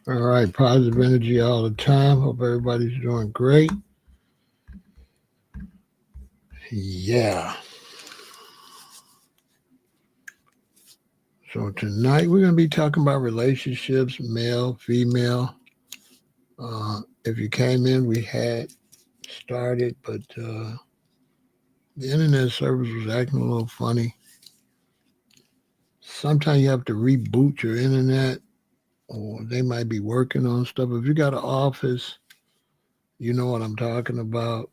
All right, positive energy all the time. Hope everybody's doing great. Yeah. So tonight we're going to be talking about relationships, male, female. If you came in, we had started, but the internet service was acting a little funny. Sometimes you have to reboot your internet, or they might be working on stuff. If you got an office, you know what I'm talking about.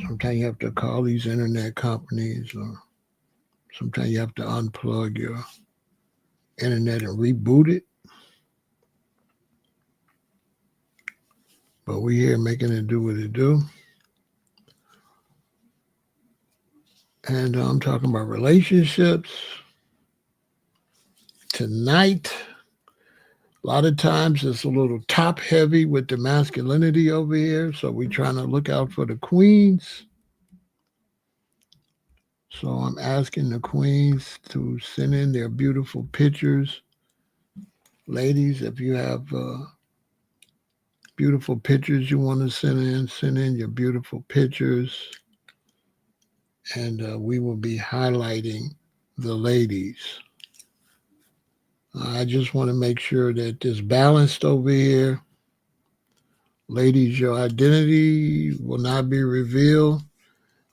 Sometimes you have to call these internet companies, or sometimes you have to unplug your internet and reboot it. But we here making it do what it do. And I'm talking about relationships. Tonight, a lot of times it's a little top heavy with the masculinity over here. So we're trying to look out for the queens. So I'm asking the queens to send in their beautiful pictures. Ladies, if you have beautiful pictures you want to send in your beautiful pictures. And we will be highlighting the ladies. I just want to make sure that it's balanced over here. Ladies, your identity will not be revealed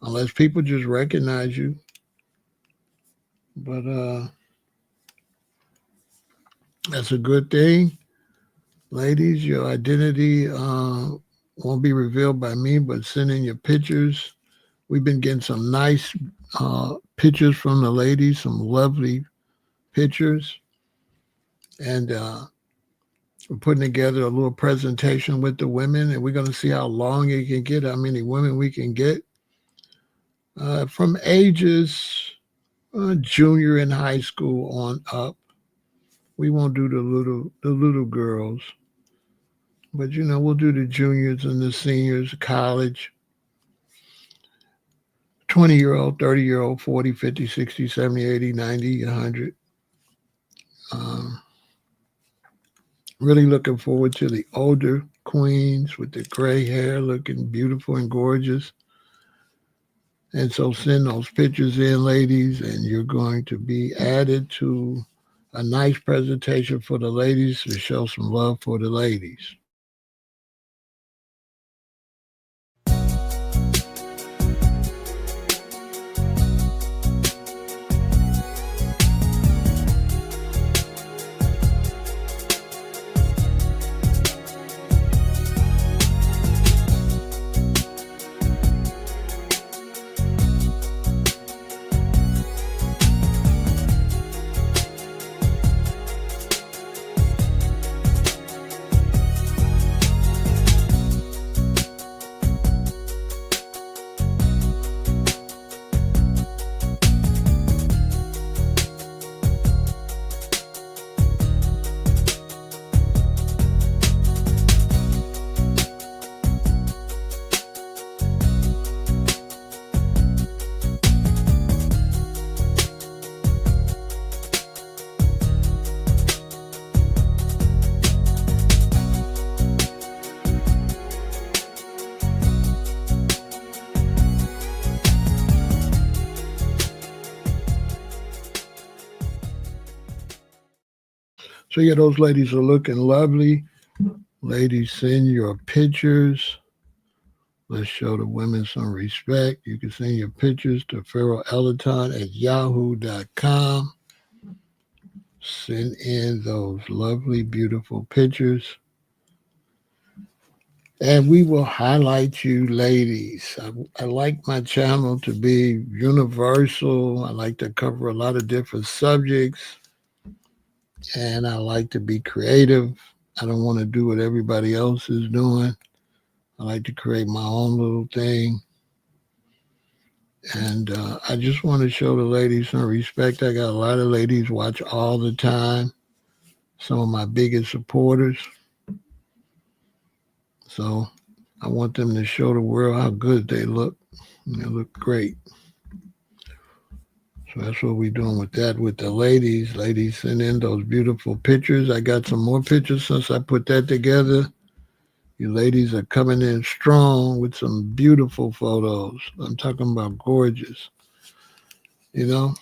unless people just recognize you. But that's a good thing. Ladies, your identity won't be revealed by me, but send in your pictures. We've been getting some nice pictures from the ladies, some lovely pictures. And we're putting together a little presentation with the women, and we're going to see how long it can get, how many women we can get. From ages junior in high school on up. We won't do the little girls, but we'll do the juniors and the seniors, college, 20-year-old, 30-year-old, 40, 50, 60, 70, 80, 90, 100. Um, really looking forward to the older queens with the gray hair looking beautiful and gorgeous. And so send those pictures in, ladies, and you're going to be added to a nice presentation for the ladies to show some love for the ladies. So yeah, those ladies are looking lovely. Ladies, send your pictures. Let's show the women some respect. You can send your pictures to Pharaoh at yahoo.com. Send in those lovely, beautiful pictures. And we will highlight you, ladies. I like my channel to be universal. I like to cover a lot of different subjects. And I like to be creative. I don't want to do what everybody else is doing. I like to create my own little thing. And I just want to show the ladies some respect. I got a lot of ladies watch all the time, some of my biggest supporters. So I want them to show the world how good they look. They look great. So that's what we're doing with that with the ladies. Ladies, send in those beautiful pictures. I got some more pictures since I put that together. You ladies are coming in strong with some beautiful photos. I'm talking about gorgeous, you know?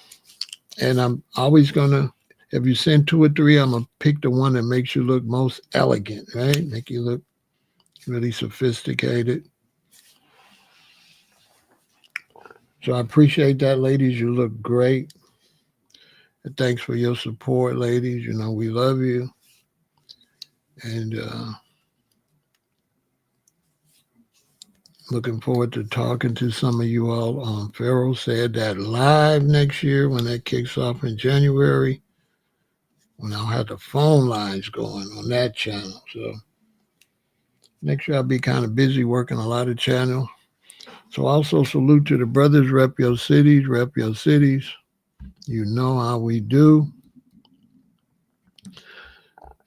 And I'm always going to, if you send 2 or 3, I'm going to pick the one that makes you look most elegant, right? Make you look really sophisticated. So I appreciate that, ladies. You look great. And thanks for your support, ladies. You know, we love you. And looking forward to talking to some of you all on Pharaoh Said That live next year when that kicks off in January, when I'll have the phone lines going on that channel. So next year I'll be kind of busy working a lot of channels. So also salute to the brothers, rep your cities, rep your cities. You know how we do.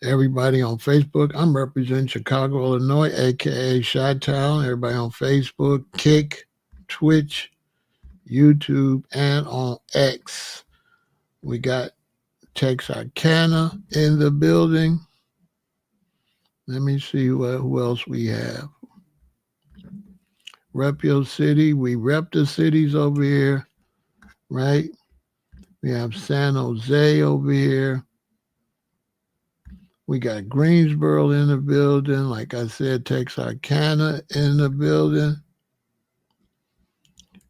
Everybody on Facebook, I'm representing Chicago, Illinois, aka Chi-Town. Everybody on Facebook, Kick, Twitch, YouTube, and on X. We got Texarkana in the building. Let me see who else we have. Rep your city. We rep the cities over here, right? We have San Jose over here. We got Greensboro in the building. Like I said, Texarkana in the building.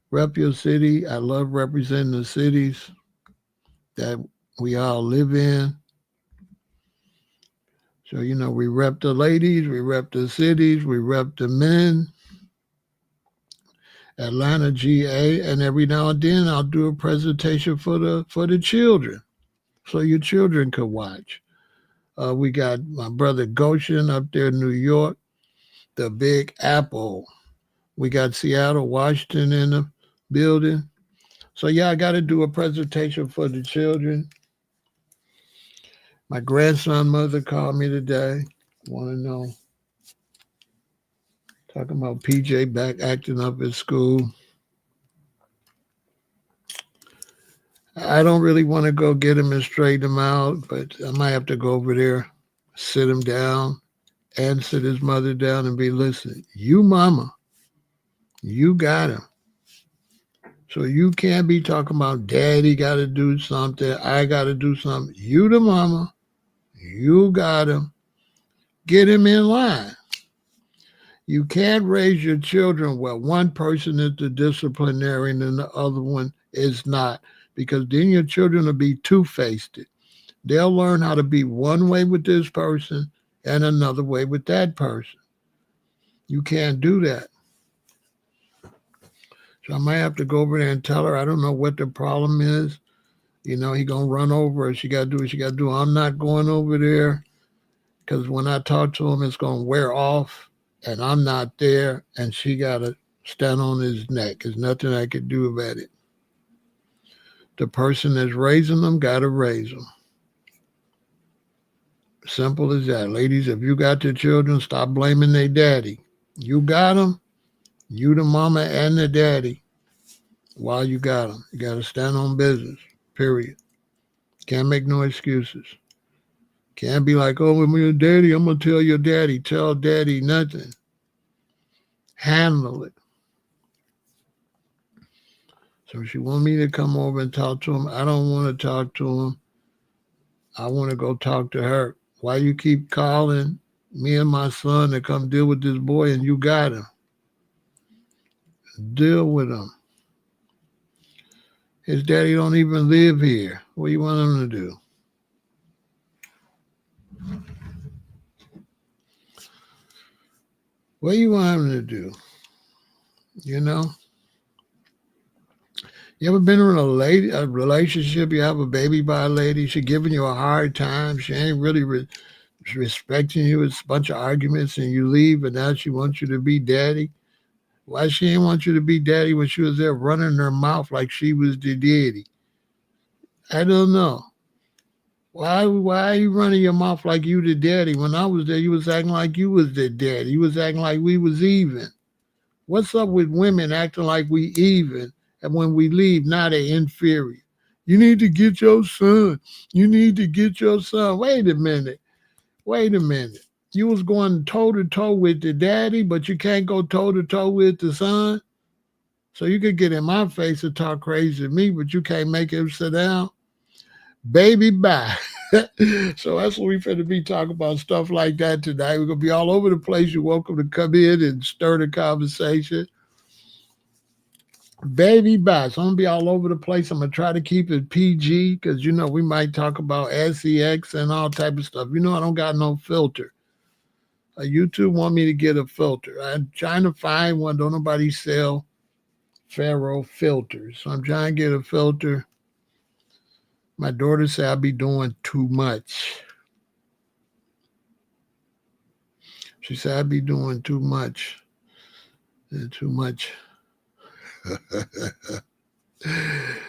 Rep your city. I love representing the cities that we all live in. So, you know, we rep the ladies, we rep the cities, we rep the men. Atlanta, GA, and every now and then I'll do a presentation for the children, so your children could watch. We got my brother Goshen up there in New York, the Big Apple. We got Seattle, Washington in the building. So yeah, I got to do a presentation for the children. My grandson mother called me today. Want to know. Talking about PJ back acting up at school. I don't really want to go get him and straighten him out, but I might have to go over there, sit him down, and sit his mother down and be, listen, you mama, you got him. So you can't be talking about daddy got to do something, I got to do something. You the mama, you got him. Get him in line. You can't raise your children where one person is the disciplinarian and the other one is not, because then your children will be two-faced. They'll learn how to be one way with this person and another way with that person. You can't do that. So I might have to go over there and tell her, I don't know what the problem is. You know, he going to run over her. She got to do what she got to do. I'm not going over there because when I talk to him, it's going to wear off and I'm not there and she got to stand on his neck. There's nothing I could do about it. The person that's raising them got to raise them. Simple as that. Ladies, if you got your children, stop blaming their daddy. You got them. You the mama and the daddy. While you got them. You got to stand on business, period. Can't make no excuses. Can't be like, oh, when you're daddy, I'm going to tell your daddy. Tell daddy nothing. Handle it. So she want me to come over and talk to him. I don't want to talk to him. I want to go talk to her. Why you keep calling me and my son to come deal with this boy and you got him? Deal with him. His daddy don't even live here. What do you want him to do? What do you want him to do? You know? You ever been in a relationship, you have a baby by a lady, she giving you a hard time, she ain't really respecting you, it's a bunch of arguments and you leave and now she wants you to be daddy? Why she ain't want you to be daddy when she was there running her mouth like she was the daddy? I don't know. Why are you running your mouth like you the daddy? When I was there, you was acting like you was the daddy. You was acting like we was even. What's up with women acting like we even, and when we leave, now they inferior? You need to get your son. You need to get your son. Wait a minute. Wait a minute. You was going toe to toe with the daddy, but you can't go toe to toe with the son. So you could get in my face and talk crazy to me, but you can't make him sit down. Baby, bye. So that's what we finna be talking about, stuff like that tonight. We're gonna be all over the place. You're welcome to come in and stir the conversation. Baby, bye. So I'm gonna be all over the place. I'm gonna try to keep it PG because we might talk about sex and all type of stuff. I don't got no filter. YouTube want me to get a filter. I'm trying to find one. Don't nobody sell Pharaoh filters. So I'm trying to get a filter. My daughter said I'll be doing too much. She said I'd be doing too much. Too much.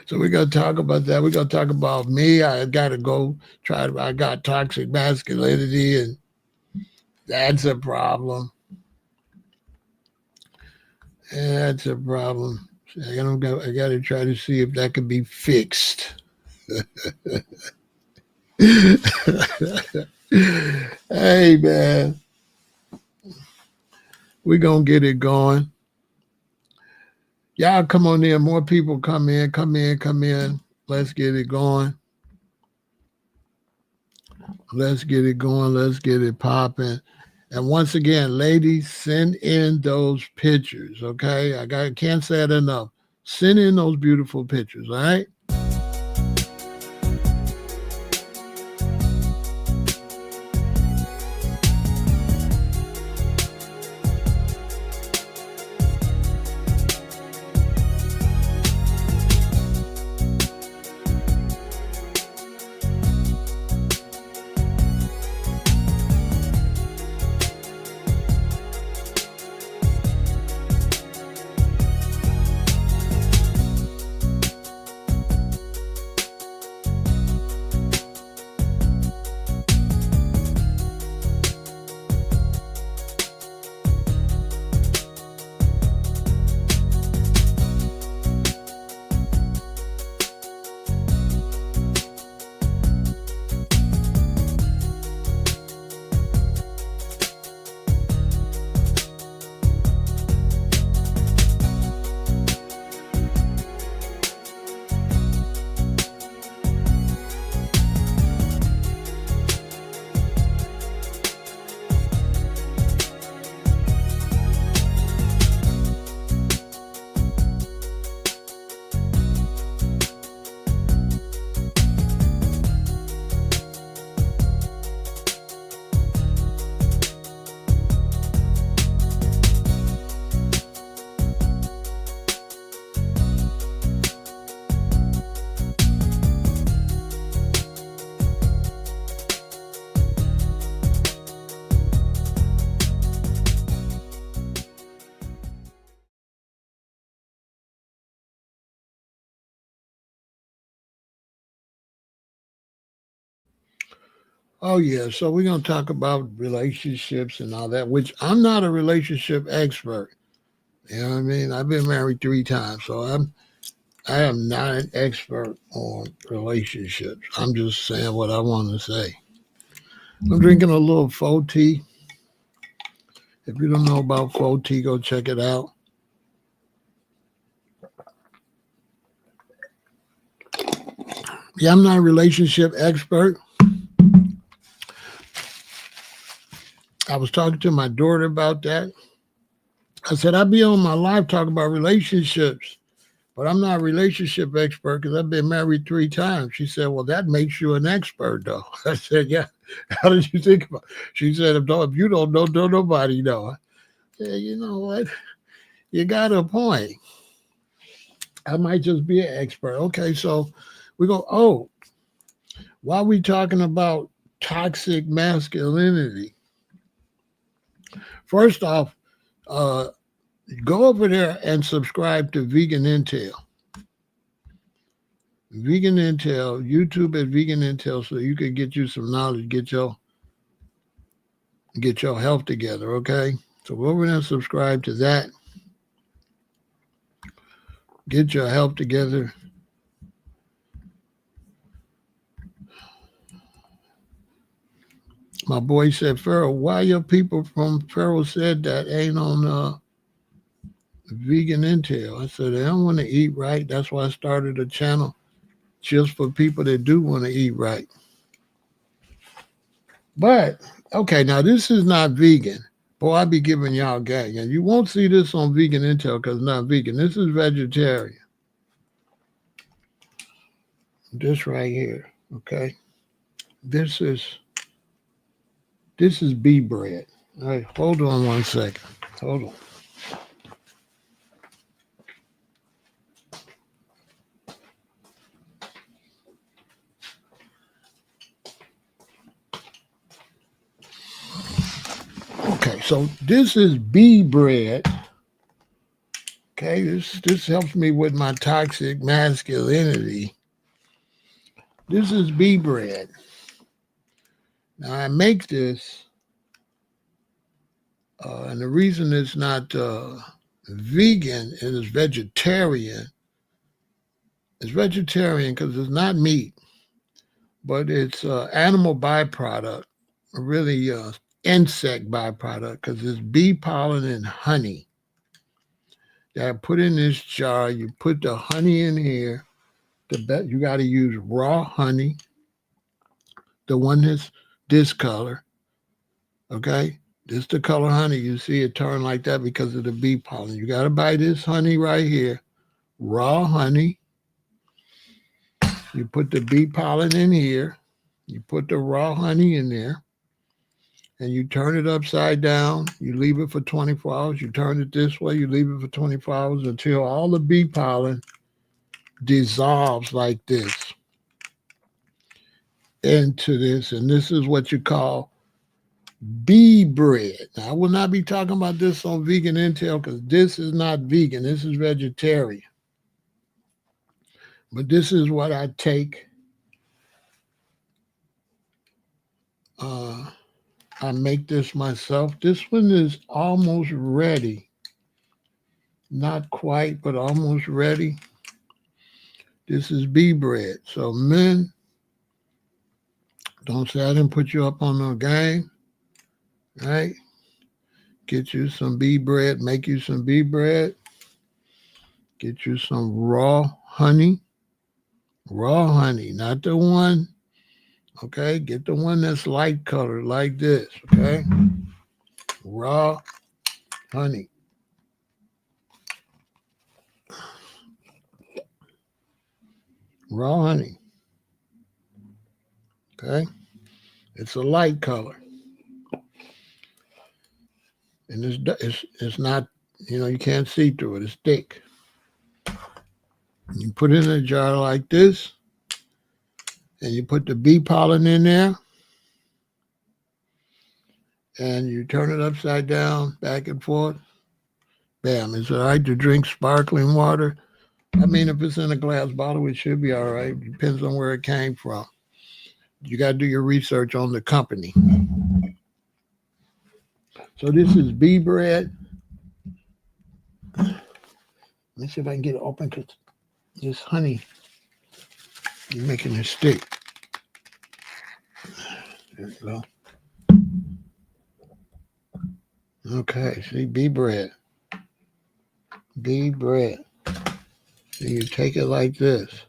So we're going to talk about that. We're going to talk about me. I got to go I got toxic masculinity, and that's a problem. That's a problem. I got to try to see if that can be fixed. Hey, man. We're going to get it going. Y'all come on in. More people come in. Let's get it going. Let's get it going. Let's get it popping. And once again, ladies, send in those pictures, okay? I can't say it enough. Send in those beautiful pictures, all right? Oh, yeah. So we're going to talk about relationships and all that, which I'm not a relationship expert. You know what I mean? I've been married 3 times, so I am not an expert on relationships. I'm just saying what I want to say. I'm drinking a little faux tea. If you don't know about faux tea, go check it out. Yeah, I'm not a relationship expert. I was talking to my daughter about that. I said, I'll be on my live talking about relationships, but I'm not a relationship expert because I've been married 3 times. She said, well, that makes you an expert, though. I said, yeah. How did you think about it? She said, if you don't know, don't nobody know. I said, you know what? You got a point. I might just be an expert. Okay, so we go, why are we talking about toxic masculinity? First off, go over there and subscribe to Vegan Intel. Vegan Intel, YouTube at Vegan Intel, so you can get you some knowledge, get your health together, okay? So go over there and subscribe to that. Get your health together. My boy said, Pharaoh, why your people from Pharaoh said that ain't on vegan intel? I said, they don't want to eat right. That's why I started a channel just for people that do want to eat right. But, okay, now this is not vegan. Boy, I be giving y'all gang. And you won't see this on vegan intel because it's not vegan. This is vegetarian. This right here, okay? This is bee bread. All right, hold on one second. Hold on. Okay, so this is bee bread. Okay, this helps me with my toxic masculinity. This is bee bread. Now I make this, and the reason it's not vegan, it is vegetarian. It's vegetarian because it's not meat, but it's animal byproduct, really insect byproduct, because it's bee pollen and honey. That I put in this jar. You put the honey in here. You got to use raw honey, the one that's this color. Okay, this the color honey. You see it turn like that because of the bee pollen. You got to buy this honey right here, raw honey. You put the bee pollen in here. You put the raw honey in there. And you turn it upside down. You leave it for 24 hours. You turn it this way. You leave it for 24 hours until all the bee pollen dissolves like this into this. And this is what you call bee bread. Now, I will not be talking about this on vegan intel because this is not vegan. This is vegetarian. But this is what I take. I make this myself. This one is almost ready. Not quite, but almost ready. This is bee bread. So men, don't say I didn't put you up on no game. Right? Get you some bee bread. Make you some bee bread. Get you some raw honey. Raw honey, not the one. Okay? Get the one that's light colored like this. Okay? Raw honey. Raw honey. Okay? It's a light color. And it's not, you can't see through it. It's thick. You put it in a jar like this, and you put the bee pollen in there, and you turn it upside down, back and forth. Bam. Is it all right to drink sparkling water? I mean, if it's in a glass bottle, it should be all right. Depends on where it came from. You got to do your research on the company. So this is bee bread. Let me see if I can get it open because this honey is making it stick. There you go. Okay, see, bee bread. Bee bread. So you take it like this.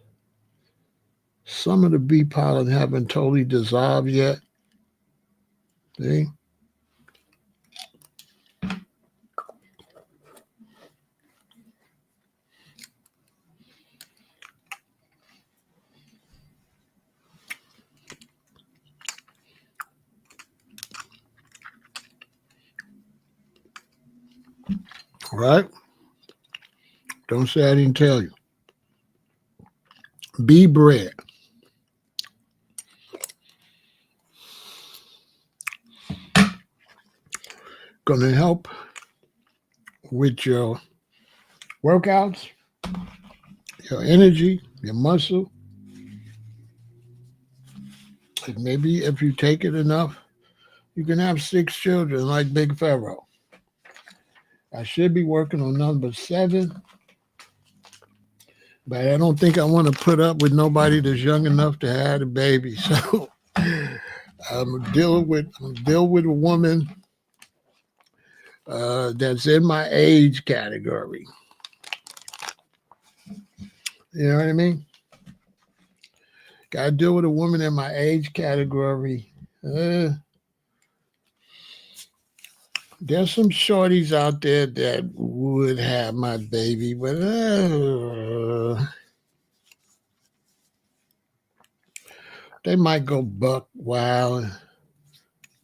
Some of the bee pollen haven't totally dissolved yet. See? All right? Don't say I didn't tell you. Bee bread. Going to help with your workouts, your energy, your muscle. And maybe if you take it enough, you can have 6 children like Big Pharaoh. I should be working on number 7, but I don't think I want to put up with nobody that's young enough to have a baby. So I'm dealing with a woman that's in my age category. You know what I mean? Got to deal with a woman in my age category. There's some shorties out there that would have my baby, but they might go buck wild and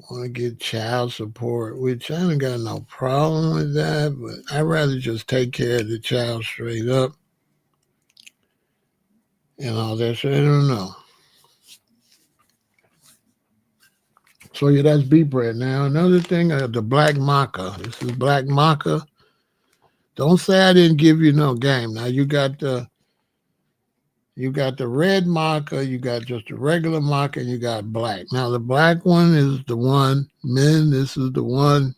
want to get child support, which I don't got no problem with that, but I'd rather just take care of the child straight up and all that. So I don't know. So yeah, that's beef bread. Now another thing, the black maca. This is black maca. Don't say I didn't give you no game. Now you got the red maca, you got just a regular maca, and you got black. Now the black one is the one, men, this is the one.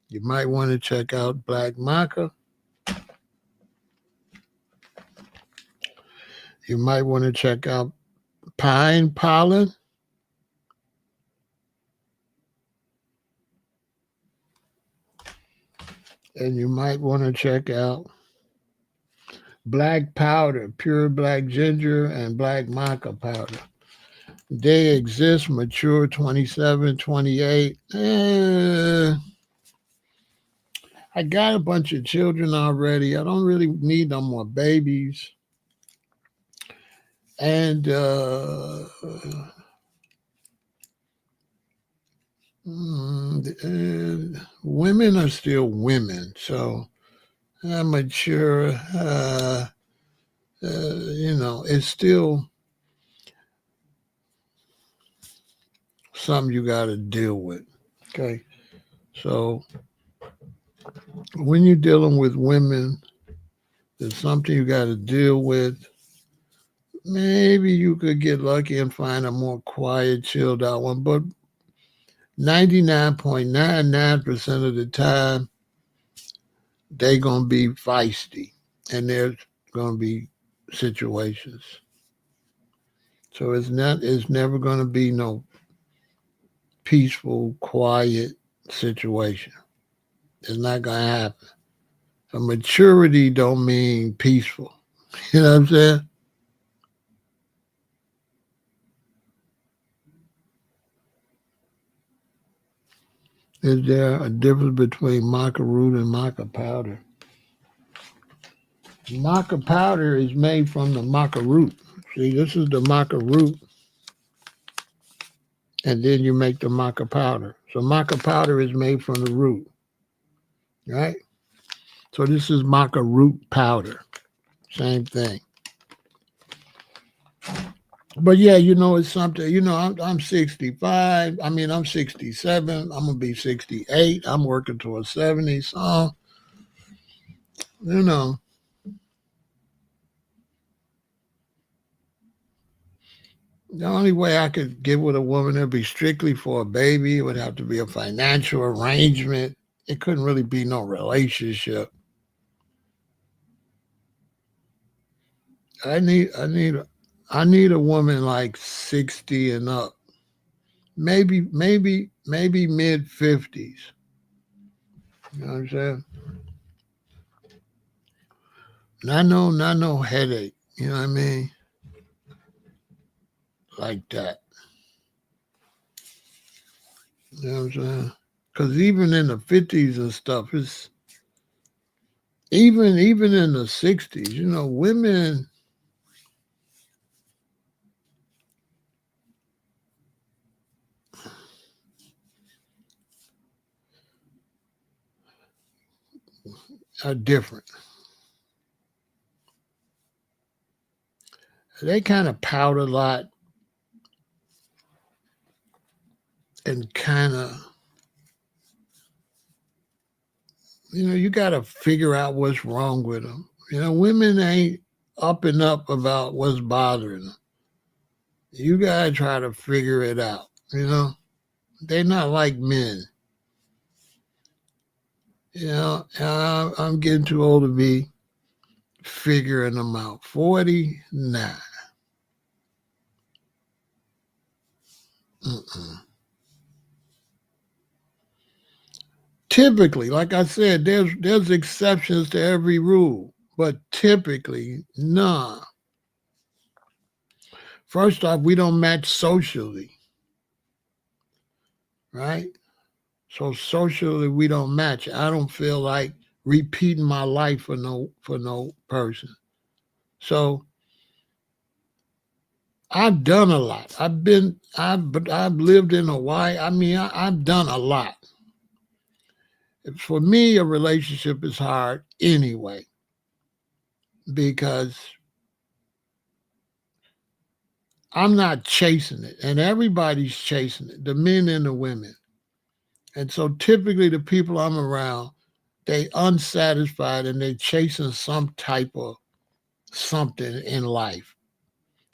You might want to check out black maca. You might want to check out pine pollen. And you might want to check out black powder, pure black ginger, and black maca powder. They exist, mature 27, 28. I got a bunch of children already. I don't really need no more babies. And women are still women. So I'm mature. It's still something you got to deal with. Okay. So when you're dealing with women, there's something you got to deal with. Maybe you could get lucky and find a more quiet, chilled out one, but 99.99% of the time, they're going to be feisty and there's going to be situations. So it's never going to be no peaceful, quiet situation. It's not going to happen. So maturity don't mean peaceful. You know what I'm saying? Is there a difference between maca root and maca powder? Maca powder is made from the maca root. See, this is the maca root. And then you make the maca powder. So maca powder is made from the root. Right? So this is maca root powder. Same thing. But yeah, it's something, I'm 65. I'm 67. I'm going to be 68. I'm working towards 70. So, the only way I could get with a woman would be strictly for a baby. It would have to be a financial arrangement. It couldn't really be no relationship. I need a woman like 60 and up. Maybe mid 50s. You know what I'm saying? Not no headache. You know what I mean? Like that. You know what I'm saying? Because even in the 50s and stuff, it's even in the 60s, women are different. They kind of pout a lot and kind of, you got to figure out what's wrong with them. Women ain't up and up about what's bothering them. You got to try to figure it out. They're not like men. I'm getting too old to be figuring them out. 40, nah. Typically, like I said, there's exceptions to every rule, but typically, nah. First off, we don't match socially, right? So socially, we don't match. I don't feel like repeating my life for no person. So I've done a lot. I've lived in Hawaii. I mean, I've done a lot. For me, a relationship is hard anyway because I'm not chasing it, and everybody's chasing it, the men and the women. And so typically the people I'm around, they unsatisfied and they chasing some type of something in life,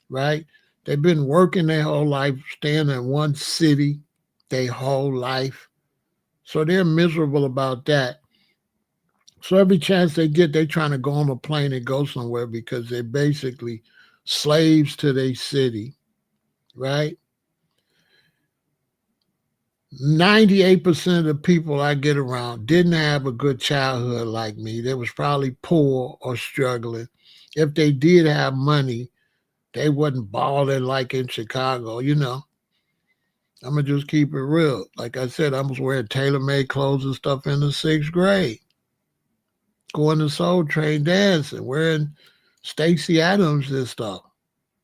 right? They've been working their whole life, staying in one city their whole life. So they're miserable about that. So every chance they get, they're trying to go on a plane and go somewhere because they're basically slaves to their city, right? 98% of the people I get around didn't have a good childhood like me. They was probably poor or struggling. If they did have money, they wasn't balling like in Chicago, you know. I'm gonna just keep it real. Like I said, I was wearing tailor-made clothes and stuff in the sixth grade, going to Soul Train dancing, wearing Stacey Adams and stuff.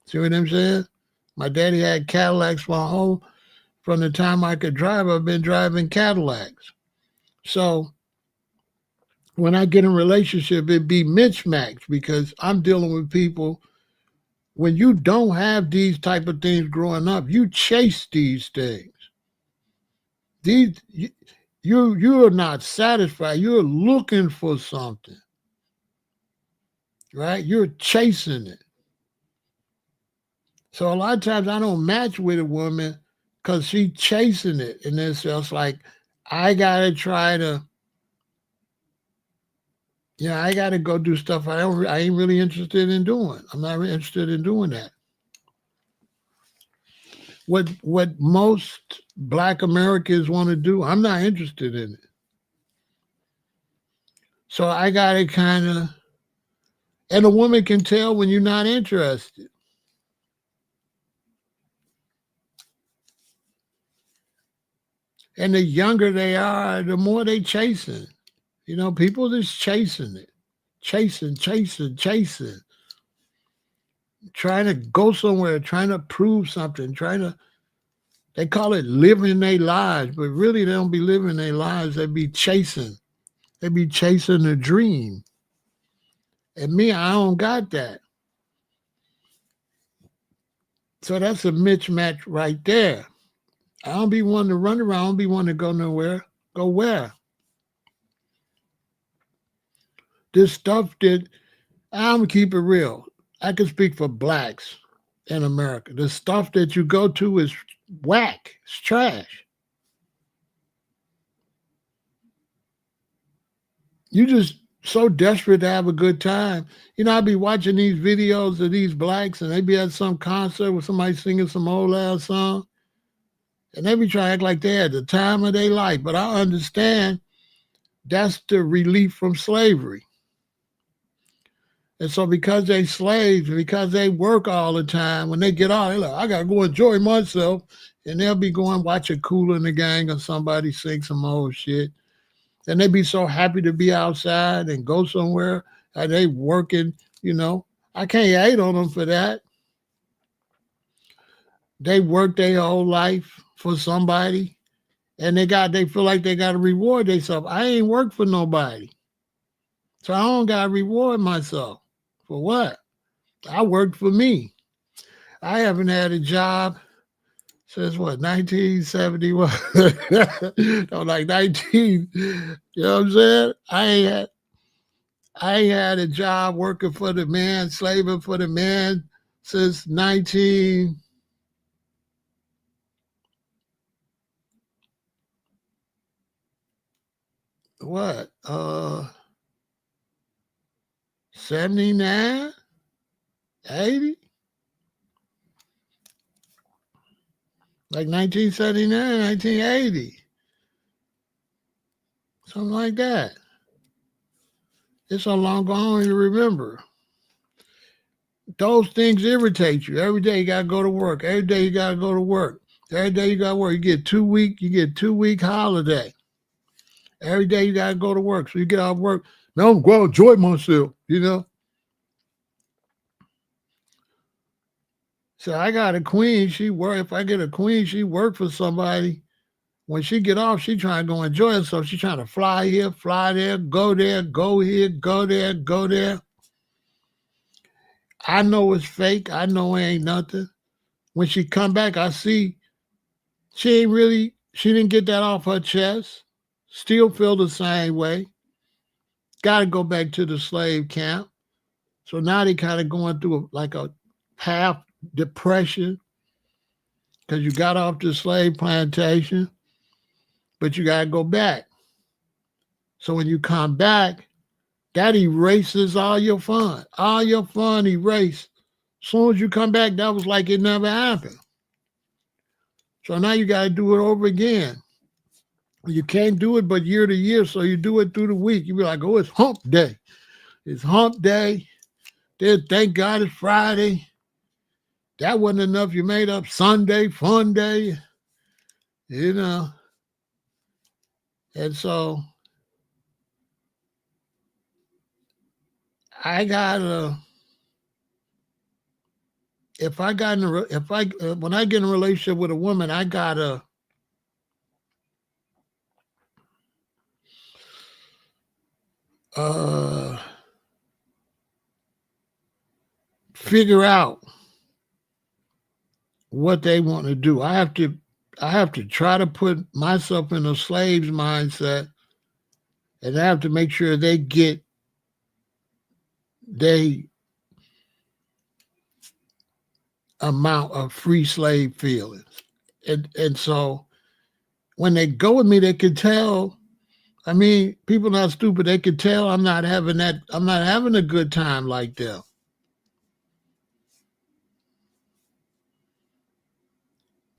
See what I'm saying? My daddy had Cadillacs my whole from the time I could drive. I've been driving Cadillacs. So when I get in a relationship, it be mismatched because I'm dealing with people. When you don't have these type of things growing up, you chase these things. These you are not satisfied. You're looking for something, right? You're chasing it. So a lot of times I don't match with a woman because she chasing it, and it's just like I gotta try to. Yeah, I gotta go do stuff I ain't really interested in doing. I'm not really interested in doing that. What most Black Americans want to do, I'm not interested in it. So I gotta kind of, and a woman can tell when you're not interested. And the younger they are, the more they chasing. You know, people just chasing it, chasing, trying to go somewhere, trying to prove something, trying to. They call it living their lives, but really they don't be living their lives. They be chasing. They be chasing a dream. And me, I don't got that. So that's a mismatch right there. I don't be wanting to run around. I don't be wanting to go nowhere. Go where? This stuff that I'm keep it real. I can speak for blacks in America. The stuff that you go to is whack. It's trash. You just so desperate to have a good time. You know, I be watching these videos of these blacks and they be at some concert with somebody singing some old ass song. And they be trying to act like they had the time of their life. But I understand that's the relief from slavery. And so because they slaves, because they work all the time, when they get out, they're like, I gotta go enjoy myself. And they'll be going watch a Kool in the Gang or somebody sing some old shit. And they be so happy to be outside and go somewhere. And they working, you know. I can't hate on them for that. They work their whole life for somebody and they feel like they gotta reward themselves. I ain't worked for nobody. So I don't gotta reward myself. For what? I worked for me. I haven't had a job since what, 1971? No, like 19, you know what I'm saying? I ain't had a job working for the man, slaving for the man since 19 what? 79, 80? like 1979, 1980, something like that. It's so long gone, I don't even remember. Those things irritate you. Every day you gotta go to work. Every day you gotta go to work. Every day you gotta work. You get 2 week holiday. Every day you gotta go to work. So you get off work. Now I'm going to enjoy myself, you know. So I got a queen. She work. If I get a queen, she work for somebody. When she get off, she trying to go enjoy herself. She trying to fly here, fly there, go here, go there, go there. I know it's fake. I know it ain't nothing. When she come back, I see she didn't get that off her chest. Still feel the same way. Got to go back to the slave camp. So now they kind of going through like a half depression because you got off the slave plantation, but you got to go back. So when you come back, that erases all your fun. All your fun erased. As soon as you come back, that was like it never happened. So now you got to do it over again. You can't do it but year to year, so you do it through the week. You be like, oh, it's hump day. It's hump day. Then thank God it's Friday. That wasn't enough. You made up Sunday, fun day, you know. And so I gotta, when I get in a relationship with a woman, I gotta figure out what they want to do. I have to try to put myself in a slave's mindset, and I have to make sure they get they amount of free slave feelings. And so when they go with me, they can tell. I mean, people not stupid. They can tell I'm not having a good time like them.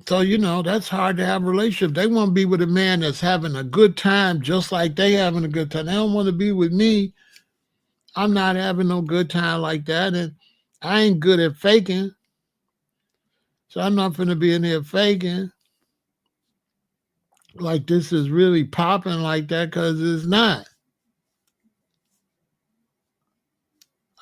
So, you know, that's hard to have a relationship. They want to be with a man that's having a good time just like they having a good time. They don't want to be with me. I'm not having no good time like that. And I ain't good at faking. So I'm not going to be in there faking like this is really popping like that, because it's not.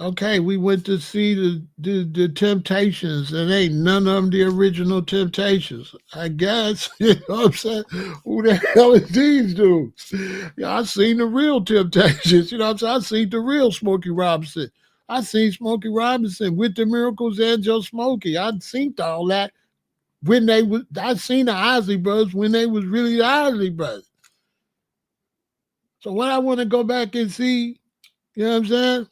Okay, we went to see the Temptations, and ain't none of them the original Temptations. I guess, you know what I'm saying? Who the hell is these dudes? Yeah, I seen the real Temptations, you know what I'm saying? I seen the real Smokey Robinson. I seen Smokey Robinson with the Miracles and Joe Smokey. I'd seen all that when they was. I seen the Isley Brothers when they was really the Isley Brothers. So what I want to go back and see, you know what I'm saying?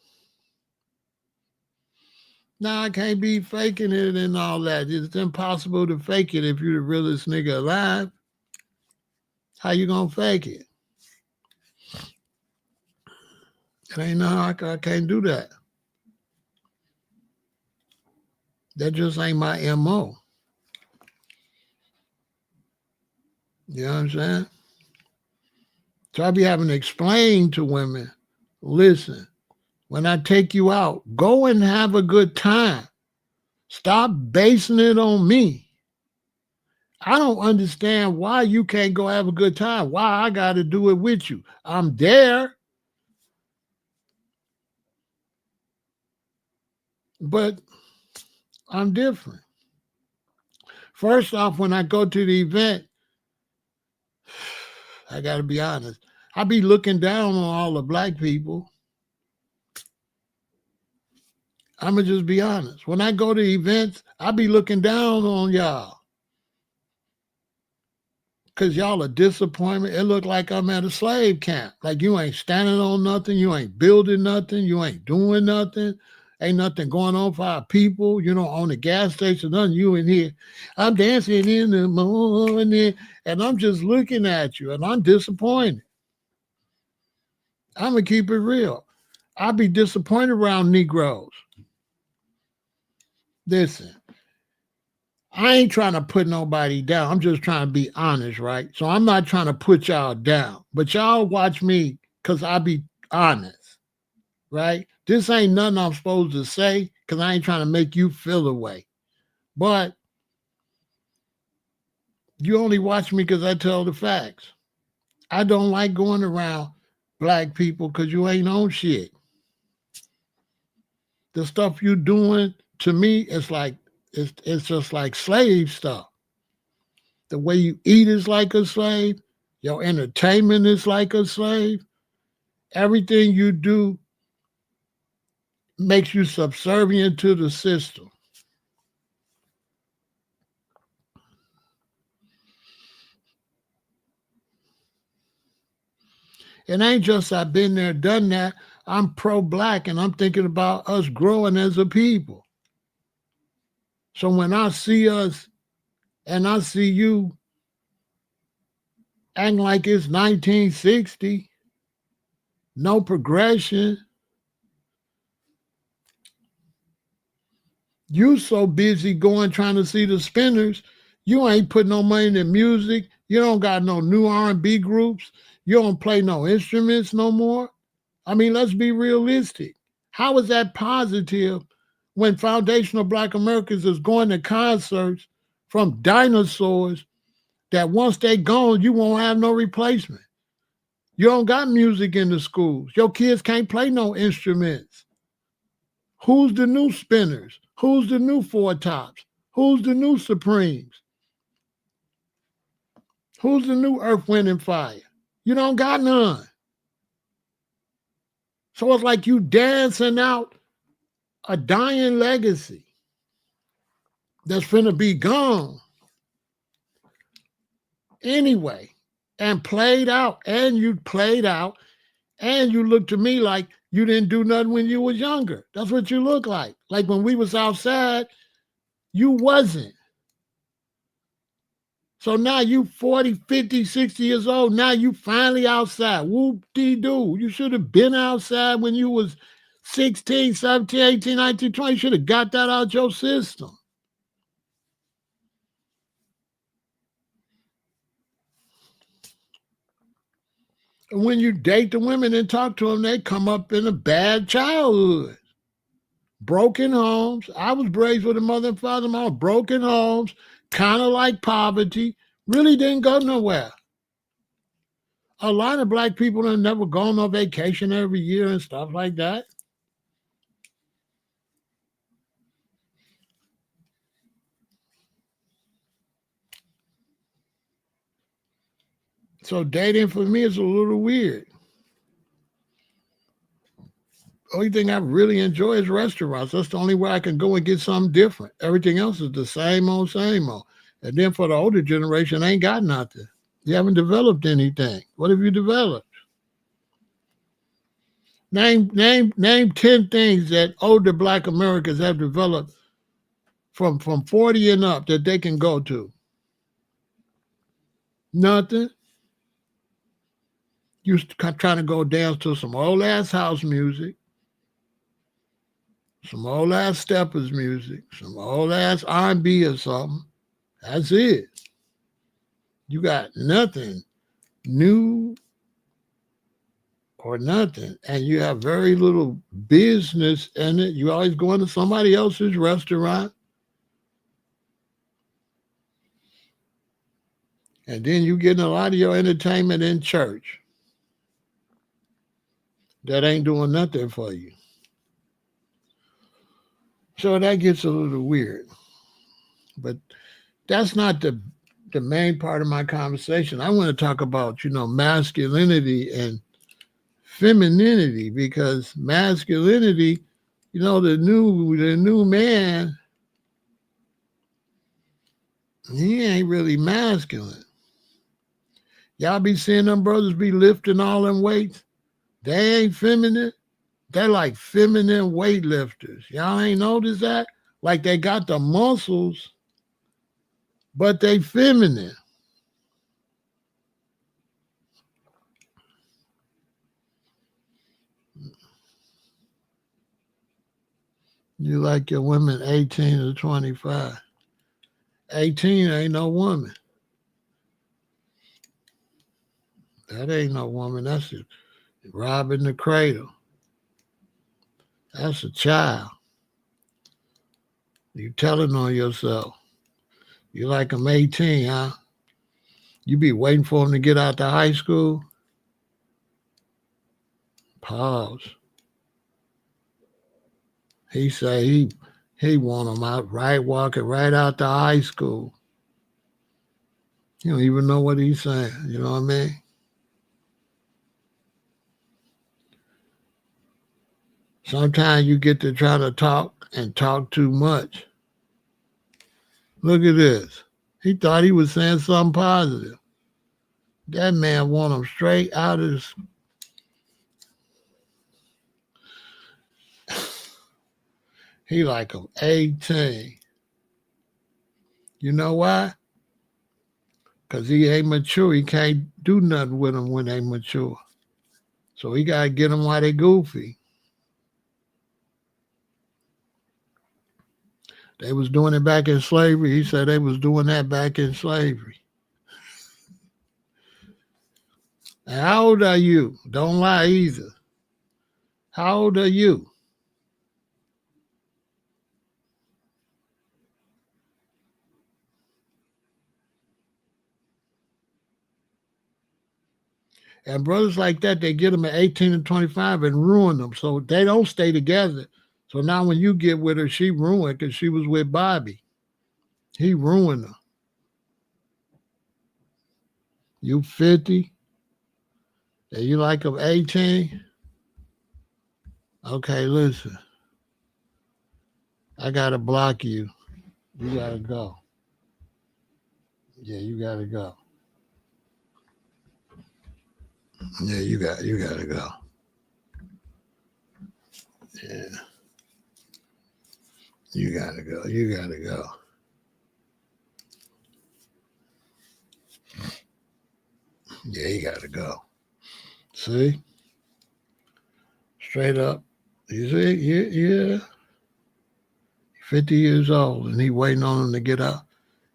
Nah, I can't be faking it and all that. It's impossible to fake it if you're the realest nigga alive. How you gonna fake it? It ain't no, I can't do that. That just ain't my MO. You know what I'm saying? So I be having to explain to women, listen, when I take you out, go and have a good time. Stop basing it on me. I don't understand why you can't go have a good time. Why I got to do it with you. I'm there, but I'm different. First off, when I go to the event, I got to be honest, I be looking down on all the black people. I'm going to just be honest. When I go to events, I be looking down on y'all. Because y'all a disappointment. It look like I'm at a slave camp. Like you ain't standing on nothing. You ain't building nothing. You ain't doing nothing. Ain't nothing going on for our people. You know, on the gas station, nothing. You in here. I'm dancing in the morning. And I'm just looking at you. And I'm disappointed. I'm going to keep it real. I be disappointed around Negroes. Listen, I ain't trying to put nobody down. I'm just trying to be honest, right? So I'm not trying to put y'all down, but y'all watch me because I be honest, right? This ain't nothing I'm supposed to say because I ain't trying to make you feel away. But you only watch me because I tell the facts. I don't like going around black people because you ain't on shit. The stuff you doing to me, it's just like slave stuff. The way you eat is like a slave. Your entertainment is like a slave. Everything you do makes you subservient to the system. It ain't just I've been there, done that. I'm pro-black and I'm thinking about us growing as a people. So when I see us and I see you acting like it's 1960, no progression, you so busy going trying to see the spinners, you ain't put no money into music. You don't got no new R&B groups. You don't play no instruments no more. I mean, let's be realistic. How is that positive when foundational Black Americans is going to concerts from dinosaurs that once they gone, you won't have no replacement? You don't got music in the schools. Your kids can't play no instruments. Who's the new spinners? Who's the new four tops? Who's the new Supremes? Who's the new Earth, Wind, and Fire? You don't got none. So it's like you dancing out a dying legacy that's finna be gone anyway and played out. And you played out and you look to me like you didn't do nothing when you was younger. That's what you look like. Like when we was outside, you wasn't. So now you 40, 50, 60 years old. Now you finally outside. Whoop-dee-doo. You should have been outside when you was 16, 17, 18, 19, 20. You should have got that out your system. And when you date the women and talk to them, they come up in a bad childhood. Broken homes. I was raised with a mother and father, mom. Broken homes, kind of like poverty. Really didn't go nowhere. A lot of Black people have never gone on vacation every year and stuff like that. So dating for me is a little weird. Only thing I really enjoy is restaurants. That's the only way I can go and get something different. Everything else is the same old, same old. And then for the older generation, ain't got nothing. You haven't developed anything. What have you developed? Name 10 things that older Black Americans have developed from 40 and up that they can go to. Nothing. You trying to go dance to some old ass house music, some old ass steppers music, some old ass R&B or something. That's it. You got nothing new or nothing. And you have very little business in it. You always going to somebody else's restaurant. And then you getting a lot of your entertainment in church. That ain't doing nothing for you. So that gets a little weird. But that's not the main part of my conversation. I want to talk about, masculinity and femininity, because masculinity, the new man, he ain't really masculine. Y'all be seeing them brothers be lifting all them weights. They ain't feminine. They're like feminine weightlifters. Y'all ain't noticed that? Like they got the muscles, but they feminine. You like your women 18 to 25. 18 ain't no woman. That ain't no woman. That's robbing the cradle. That's a child. You telling on yourself. You like I'm 18, huh? You be waiting for him to get out to high school? Pause. He say he want him out walking right out to high school. You don't even know what he's saying. You know what I mean? Sometimes you get to try to talk and talk too much. Look at this. He thought he was saying something positive. That man want him straight out of his... He like him 18. You know why? Because he ain't mature. He can't do nothing with them when they mature. So he got to get them while they goofy. They was doing it back in slavery. He said they was doing that back in slavery. And how old are you? Don't lie either. How old are you? And brothers like that, they get them at 18 and 25 and ruin them. So they don't stay together. So now when you get with her, she ruined because she was with Bobby. He ruined her. You 50? And you like them 18? Okay, listen. I got to block you. You got to go. Yeah, you got to go. Yeah, you got to go. Yeah. You got to go. You got to go. Yeah, you got to go. See? Straight up. You see? Yeah. 50 years old and he waiting on him to get out.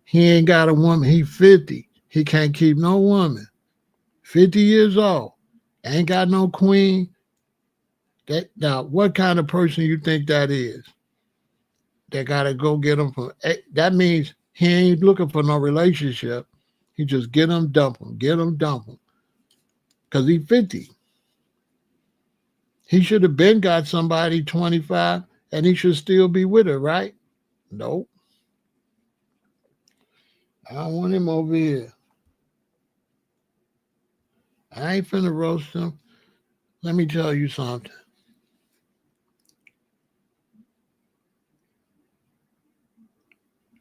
He ain't got a woman. He 50. He can't keep no woman. 50 years old. Ain't got no queen. Now, what kind of person you think that is? They got to go get him from... That means he ain't looking for no relationship. He just get him, dump him. Get him, dump him. Because he 50. He should have been got somebody 25 and he should still be with her, right? Nope. I don't want him over here. I ain't finna roast him. Let me tell you something.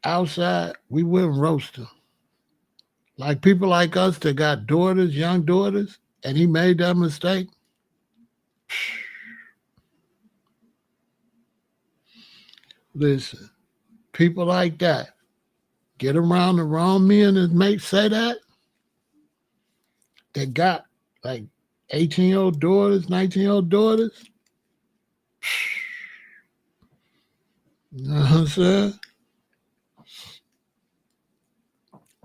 Outside, we wouldn't roast him. Like people like us that got daughters, young daughters, and he made that mistake. Listen, people like that get around the wrong men and say that. They got like 18-year-old daughters, 19-year-old daughters. You know what I'm saying?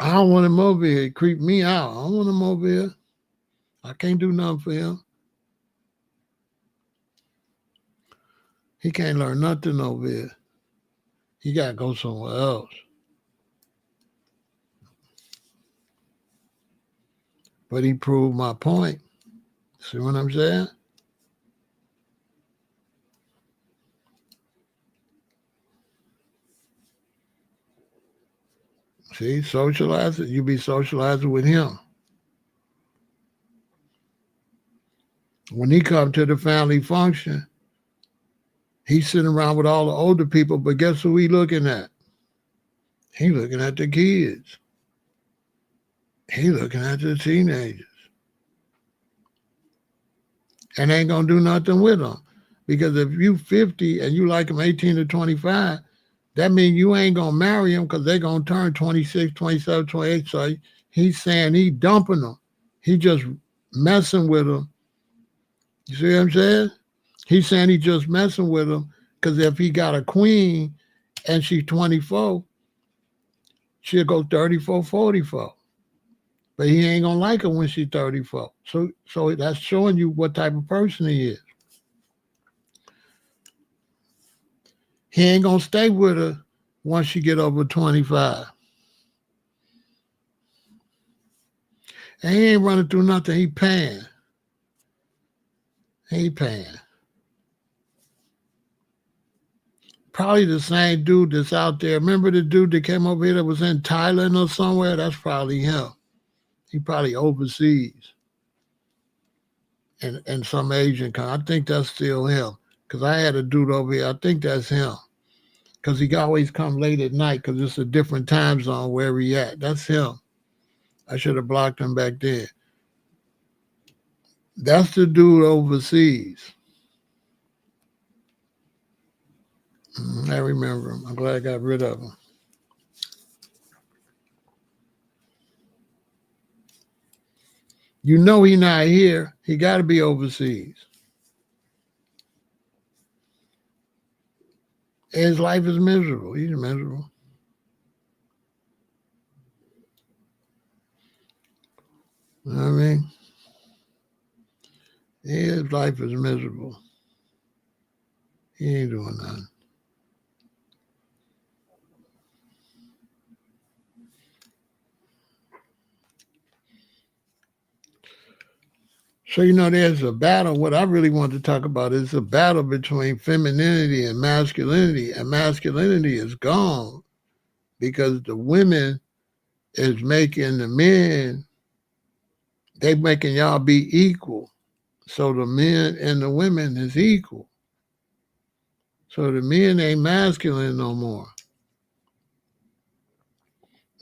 I don't want him over here. He creep me out. I don't want him over here. I can't do nothing for him. He can't learn nothing over here. He got to go somewhere else. But he proved my point. See what I'm saying? See, socializing. You be socializing with him. When he come to the family function, he's sitting around with all the older people, but guess who he looking at? He looking at the kids. He looking at the teenagers. And ain't going to do nothing with them. Because if you 50 and you like them 18 to 25, that means you ain't going to marry them because they're going to turn 26, 27, 28. So he's saying he dumping them. He just messing with them. You see what I'm saying? He's saying he just messing with them because if he got a queen and she's 24, she'll go 34, 44. But he ain't gonna like her when she's 34. So that's showing you what type of person he is. He ain't gonna stay with her once she get over 25. And he ain't running through nothing. He paying. Probably the same dude that's out there. Remember the dude that came over here that was in Thailand or somewhere? That's probably him. He probably overseas. And some Asian country. I think that's still him. Because I had a dude over here. I think that's him. Because he always come late at night because it's a different time zone where he at. That's him. I should have blocked him back then. That's the dude overseas. I remember him. I'm glad I got rid of him. You know he not here. He got to be overseas. His life is miserable. He's miserable. You know what I mean? His life is miserable. He ain't doing nothing. So, there's a battle. What I really want to talk about is a battle between femininity and masculinity. And masculinity is gone because the women is making the men, they making y'all be equal. So the men and the women is equal. So the men ain't masculine no more.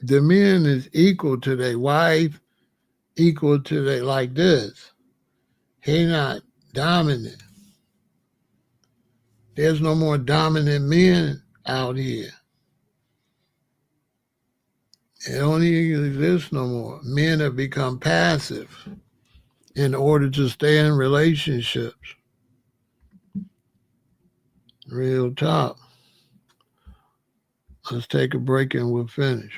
The men is equal to their wife, equal to their, like this. He not dominant. There's no more dominant men out here. It don't even exist no more. Men have become passive in order to stay in relationships. Real talk. Let's take a break and we'll finish.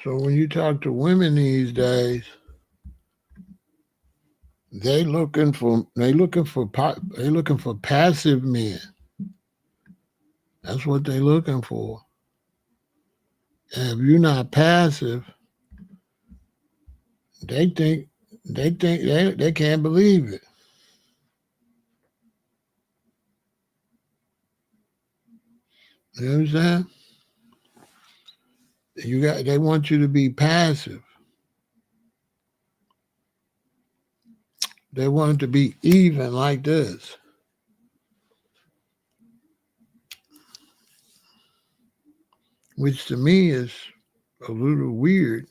So when you talk to women these days, they looking for passive men. That's what they looking for. And if you're not passive, they think they can't believe it. You understand? They want you to be passive. They want it to be even like this. Which to me is a little weird.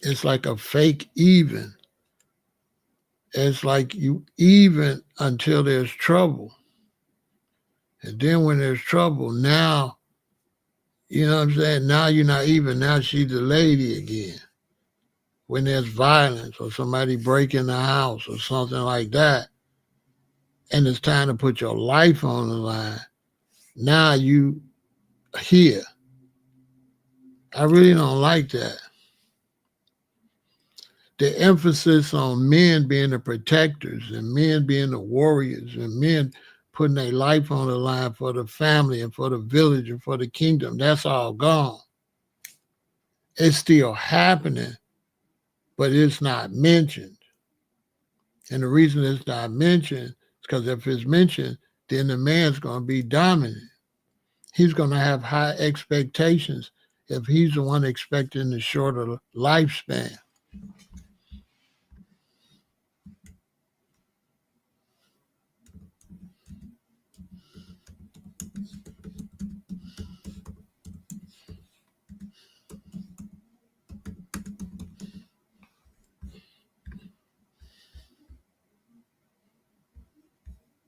It's like a fake even. It's like you even until there's trouble. And then when there's trouble, now, you know what I'm saying? Now you're not even. Now she's the lady again. When there's violence or somebody breaking the house or something like that, and it's time to put your life on the line, now you here. I really don't like that. The emphasis on men being the protectors and men being the warriors and men putting their life on the line for the family and for the village and for the kingdom. That's all gone. It's still happening, but it's not mentioned. And the reason it's not mentioned is because if it's mentioned, then the man's going to be dominant. He's going to have high expectations if he's the one expecting the shorter lifespan.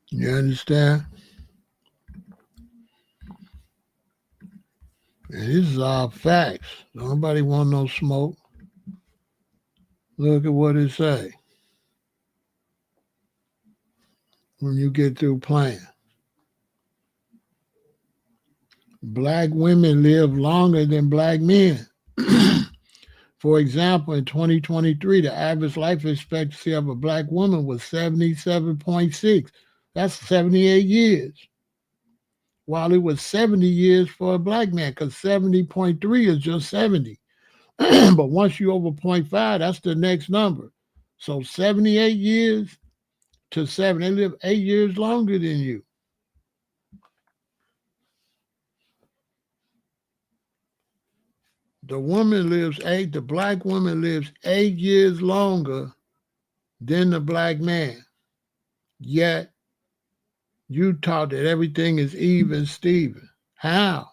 You understand? And this is all facts. Nobody want no smoke. Look at what it say when you get through playing. Black women live longer than black men. For example, in 2023, the average life expectancy of a black woman was 77.6. That's 78 years. While it was 70 years for a black man, because 70.3 is just 70. But once you over 0.5, that's the next number. So 78 years to 7, they live 8 years longer than you. The black woman lives 8 years longer than the black man. Yet you taught that everything is even, Steven. How?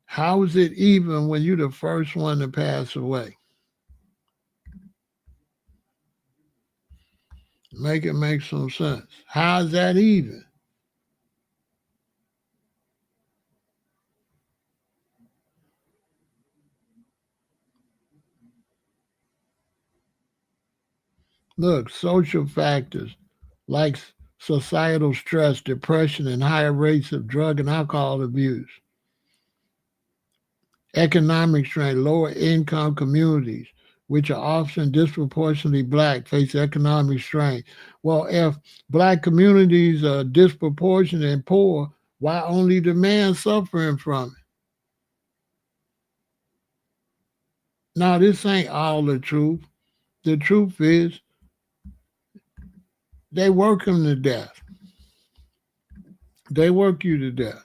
How is it even when you're the first one to pass away? Make it make some sense. How is that even? Look, social factors like societal stress, depression, and higher rates of drug and alcohol abuse. Economic strain, lower income communities, which are often disproportionately black, face economic strain. Well, if black communities are disproportionate and poor, why only the man suffering from it? Now, this ain't all the truth. The truth is they work him to death. They work you to death.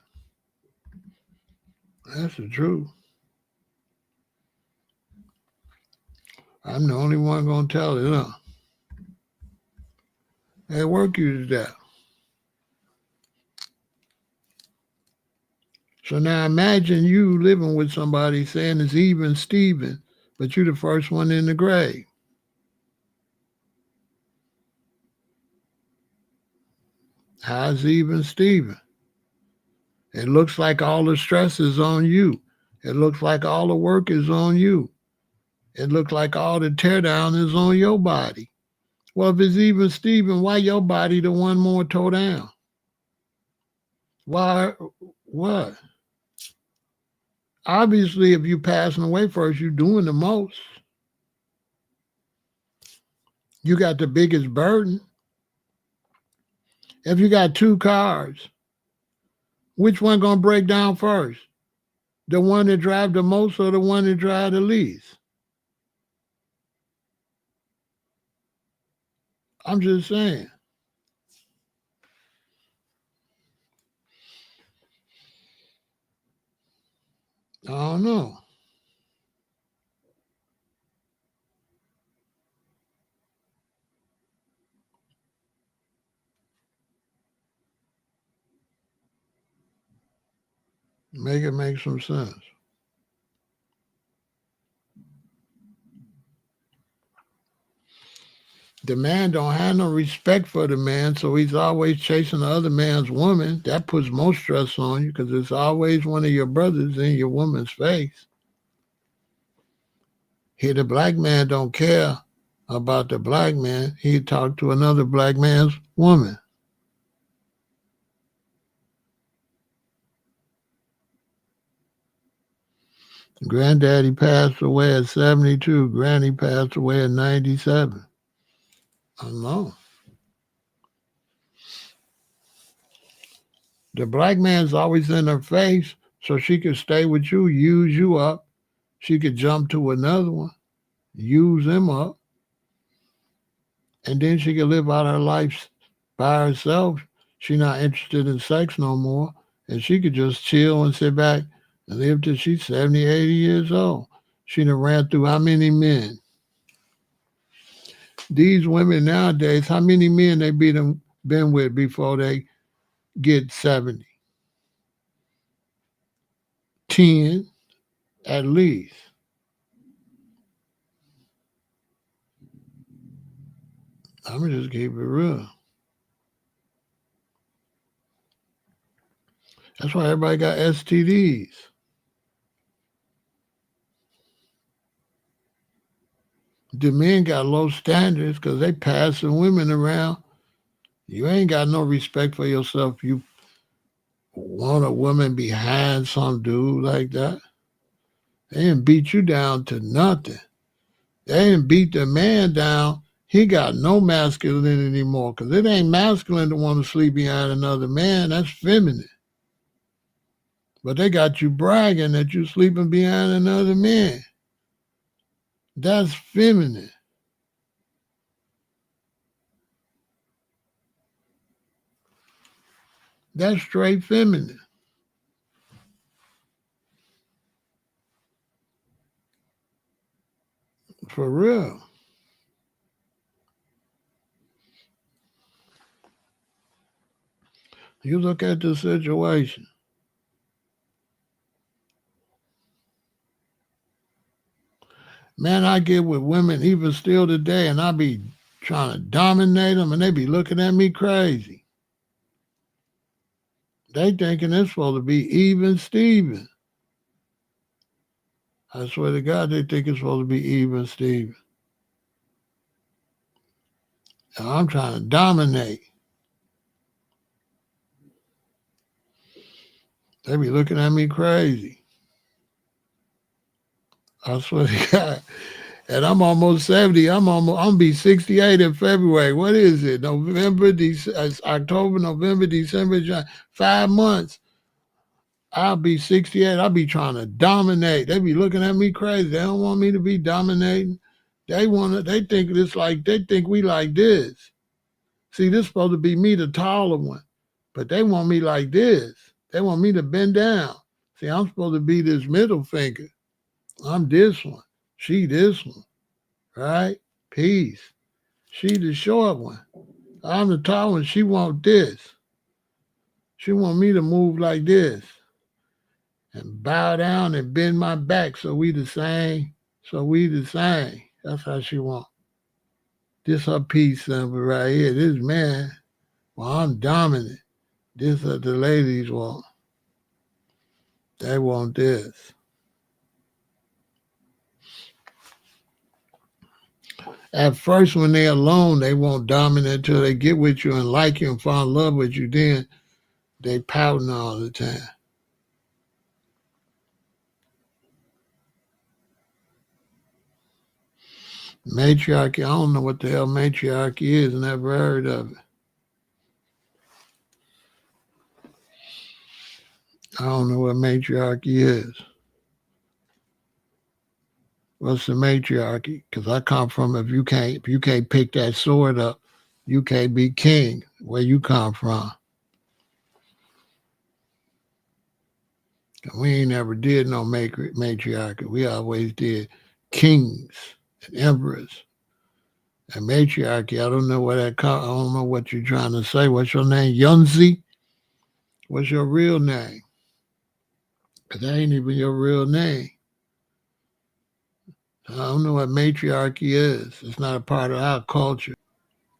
That's the truth. I'm the only one going to tell it, huh? They work you to death. So now imagine you living with somebody saying it's even Steven, but you're the first one in the grave. How's even Steven? It looks like all the stress is on you. It looks like all the work is on you. It looks like all the teardown is on your body. Well, if it's even Steven, why your body the one more tore down? Why? What? Obviously, if you're passing away first, you're doing the most. You got the biggest burden. If you got two cars, which one gonna break down first? The one that drive the most or the one that drive the least? I'm just saying. I don't know. Make it make some sense. The man don't have no respect for the man, so he's always chasing the other man's woman. That puts more stress on you because it's always one of your brothers in your woman's face. Here, the black man don't care about the black man. He talk to another black man's woman. Granddaddy passed away at 72. Granny passed away at 97. I know. The black man's always in her face so she could stay with you, use you up. She could jump to another one, use him up, and then she could live out her life by herself. She not interested in sex no more. And she could just chill and sit back and live till she's 70, 80 years old. She done ran through how many men? These women nowadays, how many men they been with before they get 70? 10 at least. I'm gonna just keep it real. That's why everybody got STDs. The men got low standards because they passing women around. You ain't got no respect for yourself. You want a woman behind some dude like that. They didn't beat you down to nothing. They didn't beat the man down. He got no masculinity anymore because it ain't masculine to want to sleep behind another man. That's feminine. But they got you bragging that you sleeping behind another man. That's feminine. That's straight feminine. For real. You look at the situation. Man, I get with women even still today, and I be trying to dominate them, and they be looking at me crazy. They thinking it's supposed to be even Steven. I swear to God, they think it's supposed to be even Steven. And I'm trying to dominate. They be looking at me crazy. I swear to God. And I'm almost 70. I'm gonna be 68 in February. What is it? October, November, December, January. 5 months. I'll be 68. I'll be trying to dominate. They be looking at me crazy. They don't want me to be dominating. They think we like this. See, this supposed to be me, the taller one. But they want me like this. They want me to bend down. See, I'm supposed to be this middle finger. I'm this one. She this one. Right? Peace. She the short one. I'm the tall one. She want this. She want me to move like this and bow down and bend my back so we the same. So we the same. That's how she want. This her peace symbol right here. This man, well, I'm dominant. This what the ladies want. They want this. At first, when they're alone, they want dominant until they get with you and like you and fall in love with you. Then they pouting all the time. Matriarchy, I don't know what the hell matriarchy is. Never heard of it. I don't know what matriarchy is. What's the matriarchy? Because I come from if you can't pick that sword up, you can't be king. Where you come from? We ain't never did no matriarchy. We always did kings and emperors. And matriarchy, I don't know where that comes. I don't know what you're trying to say. What's your name? Yunzi? What's your real name? Because that ain't even your real name. I don't know what matriarchy is. It's not a part of our culture.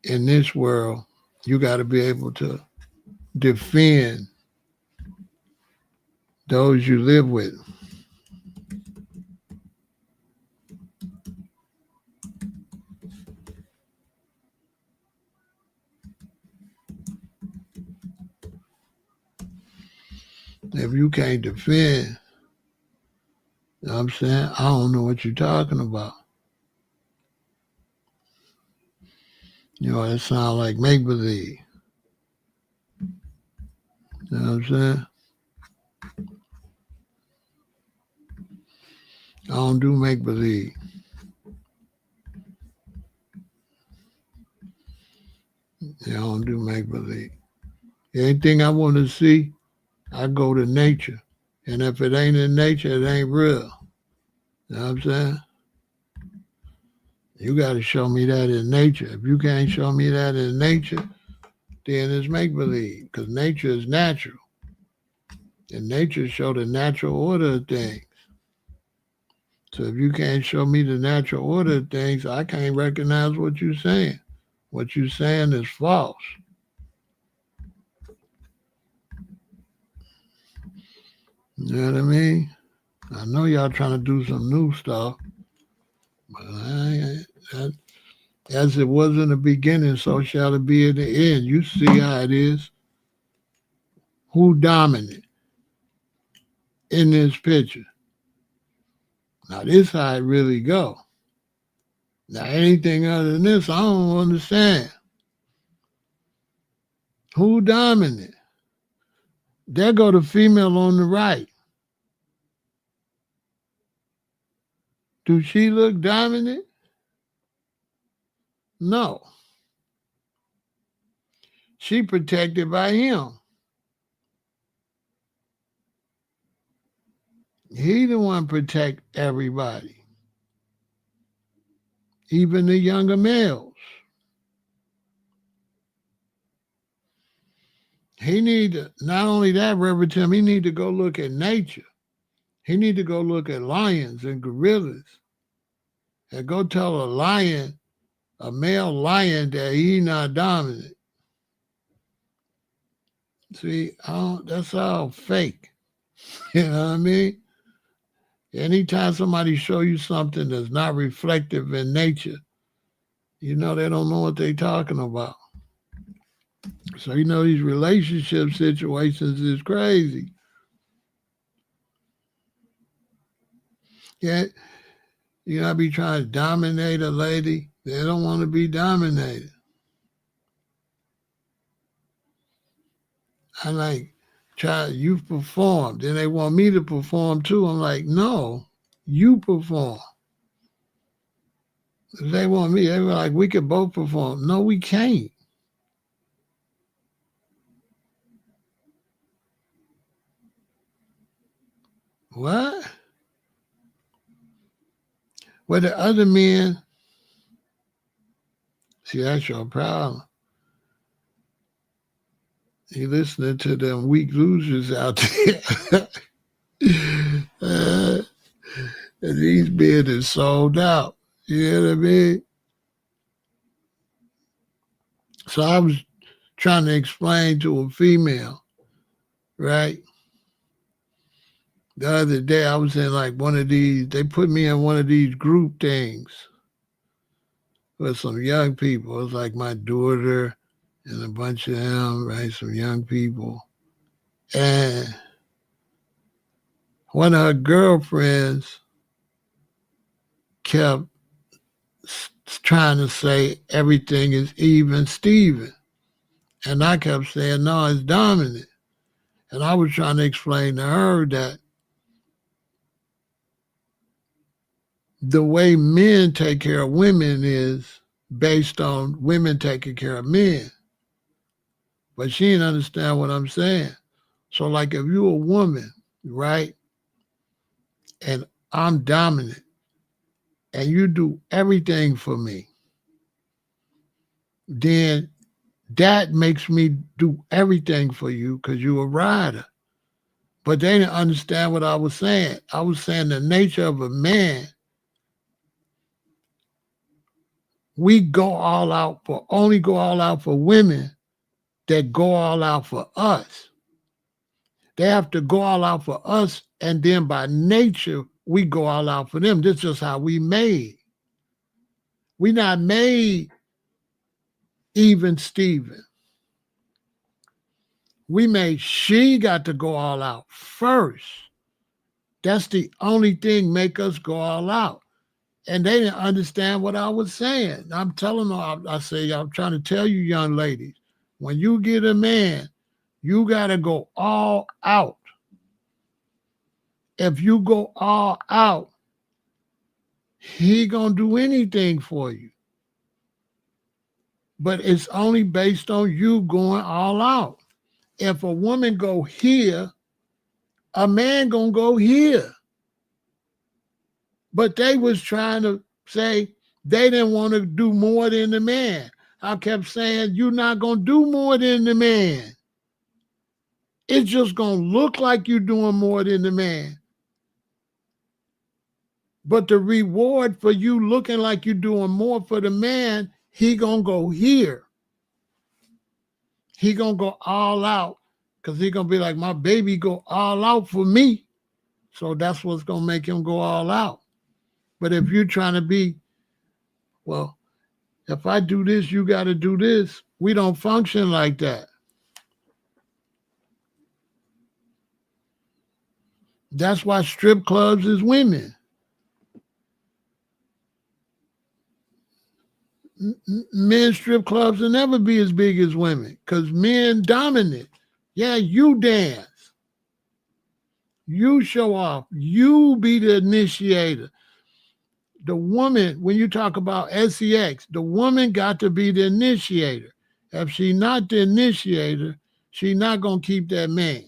In this world, you got to be able to defend those you live with. If you can't defend, you know what I'm saying? I don't know what you're talking about. You know, it sounds like make-believe. You You know what I'm saying? I don't do make-believe. I don't do make-believe. Anything I want to see, I go to nature. And if it ain't in nature, it ain't real. You know what I'm saying? You got to show me that in nature. If you can't show me that in nature, then it's make-believe. Because nature is natural. And nature show the natural order of things. So if you can't show me the natural order of things, I can't recognize what you're saying. What you're saying is false. You know what I mean? I know y'all trying to do some new stuff, but as it was in the beginning, so shall it be in the end. You see how it is. Who dominant in this picture? Now this how it really go. Now anything other than this, I don't understand. Who dominant? There go the female on the right. Do she look dominant? No. She protected by him. He the one protect everybody. Even the younger males. He need to, not only that, Reverend Tim, he need to go look at nature. He need to go look at lions and gorillas and go tell a lion, a male lion, that he not dominant. See, that's all fake. You know what I mean? Anytime somebody show you something that's not reflective in nature, you know they don't know what they're talking about. So, you know, these relationship situations is crazy. Yeah, you know, I be trying to dominate a lady. They don't want to be dominated. I like, you perform. Then they want me to perform too. I'm like, no, you perform. If they want me, they were like, we could both perform. No, we can't. What? Well, the other men, see, that's your problem. You listening to them weak losers out there. And these men is sold out. You know what I mean? So I was trying to explain to a female, right? The other day I was in like one of these, they put me in one of these group things with some young people. It was like my daughter and a bunch of them, right? Some young people. And one of her girlfriends kept trying to say everything is even Steven. And I kept saying, no, it's dominant. And I was trying to explain to her that the way men take care of women is based on women taking care of men. But she didn't understand what I'm saying. So like if you're a woman, right, and I'm dominant, and you do everything for me, then that makes me do everything for you because you're a rider. But they didn't understand what I was saying. I was saying the nature of a man, we only go all out for women that go all out for us. They have to go all out for us, and then by nature, we go all out for them. This is just how we made. We not made even Steven. We made she got to go all out first. That's the only thing make us go all out. And they didn't understand what I was saying. I'm telling them, I say, I'm trying to tell you young ladies, when you get a man You got to go all out. If you go all out, he gonna do anything for you. But it's only based on you going all out. If a woman go here, a man gonna go here. But they was trying to say they didn't want to do more than the man. I kept saying, you're not gonna do more than the man. It's just gonna look like you're doing more than the man. But the reward for you looking like you're doing more for the man, he gonna go here. He gonna go all out because he gonna be like, my baby go all out for me. So that's what's gonna make him go all out. But if you're trying to be, well, if I do this, you got to do this. We don't function like that. That's why strip clubs is women. Men strip clubs will never be as big as women because men dominate. Yeah, you dance. You show off. You be the initiator. The woman, when you talk about sex, the woman got to be the initiator. If she's not the initiator, she's not going to keep that man.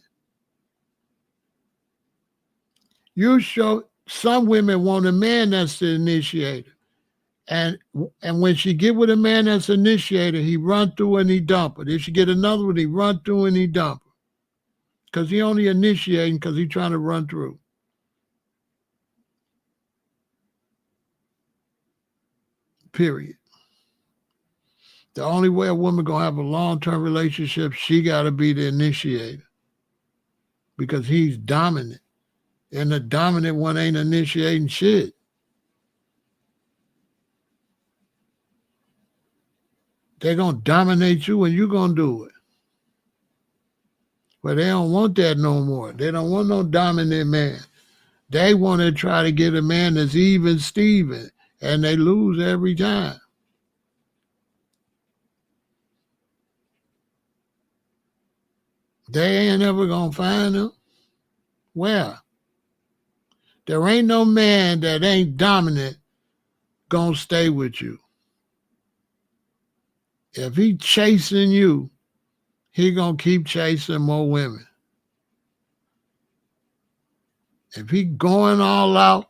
You show, some women want a man that's the initiator. And when she get with a man that's initiator, he run through and he dump her. If she get another one, he run through and he dump her. Because he only initiating because he trying to run through. Period. The only way a woman gonna have a long-term relationship, she gotta be the initiator. Because he's dominant. And the dominant one ain't initiating shit. They're gonna dominate you and you're gonna do it. But they don't want that no more. They don't want no dominant man. They want to try to get a man that's even Steven, and they lose every time. They ain't ever gonna find him. Where? There ain't no man that ain't dominant gonna stay with you. If he chasing you, he gonna keep chasing more women. If he going all out,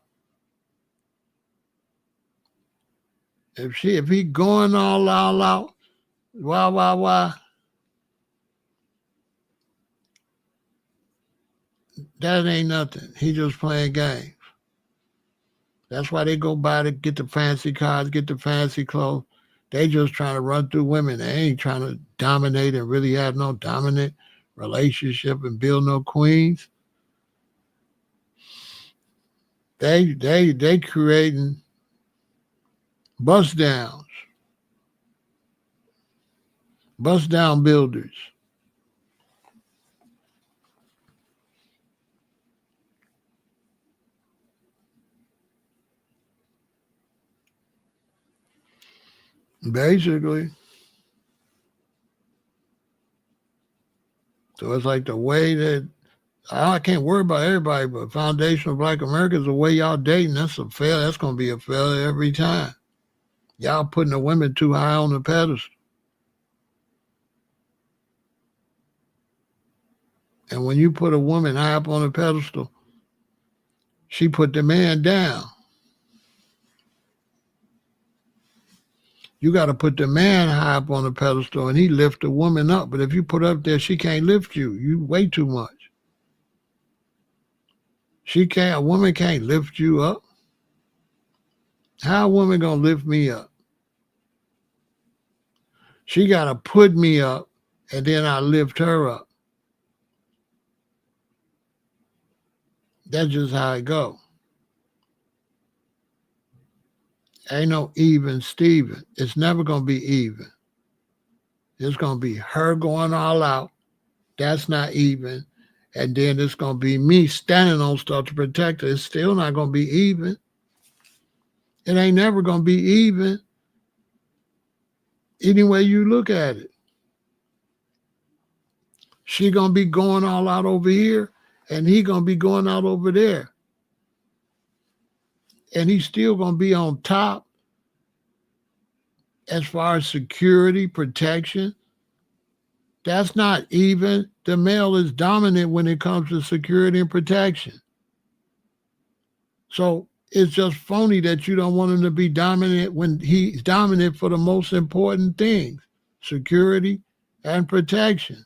if he going all out, why, that ain't nothing. He just playing games. That's why they go by to get the fancy cars, get the fancy clothes. They just trying to run through women. They ain't trying to dominate and really have no dominant relationship and build no queens. They creating bust down builders. Basically. So it's like the way that, I can't worry about everybody, but foundational Black America is the way y'all dating. That's a fail. That's going to be a failure every time. Y'all putting the women too high on the pedestal. And when you put a woman high up on a pedestal, she put the man down. You got to put the man high up on the pedestal and he lift the woman up. But if you put her up there, she can't lift you. You weigh too much. A woman can't lift you up. How a woman going to lift me up? She got to put me up and then I lift her up. That's just how it go. Ain't no even Steven. It's never going to be even. It's going to be her going all out. That's not even. And then it's going to be me standing on stuff to protect her. It's still not going to be even. It ain't never going to be even. Any way you look at it. She gonna be going all out over here, and he gonna be going out over there. And he's still gonna be on top as far as security, protection. That's not even. The male is dominant when it comes to security and protection. So it's just phony that you don't want him to be dominant when he's dominant for the most important things, security and protection.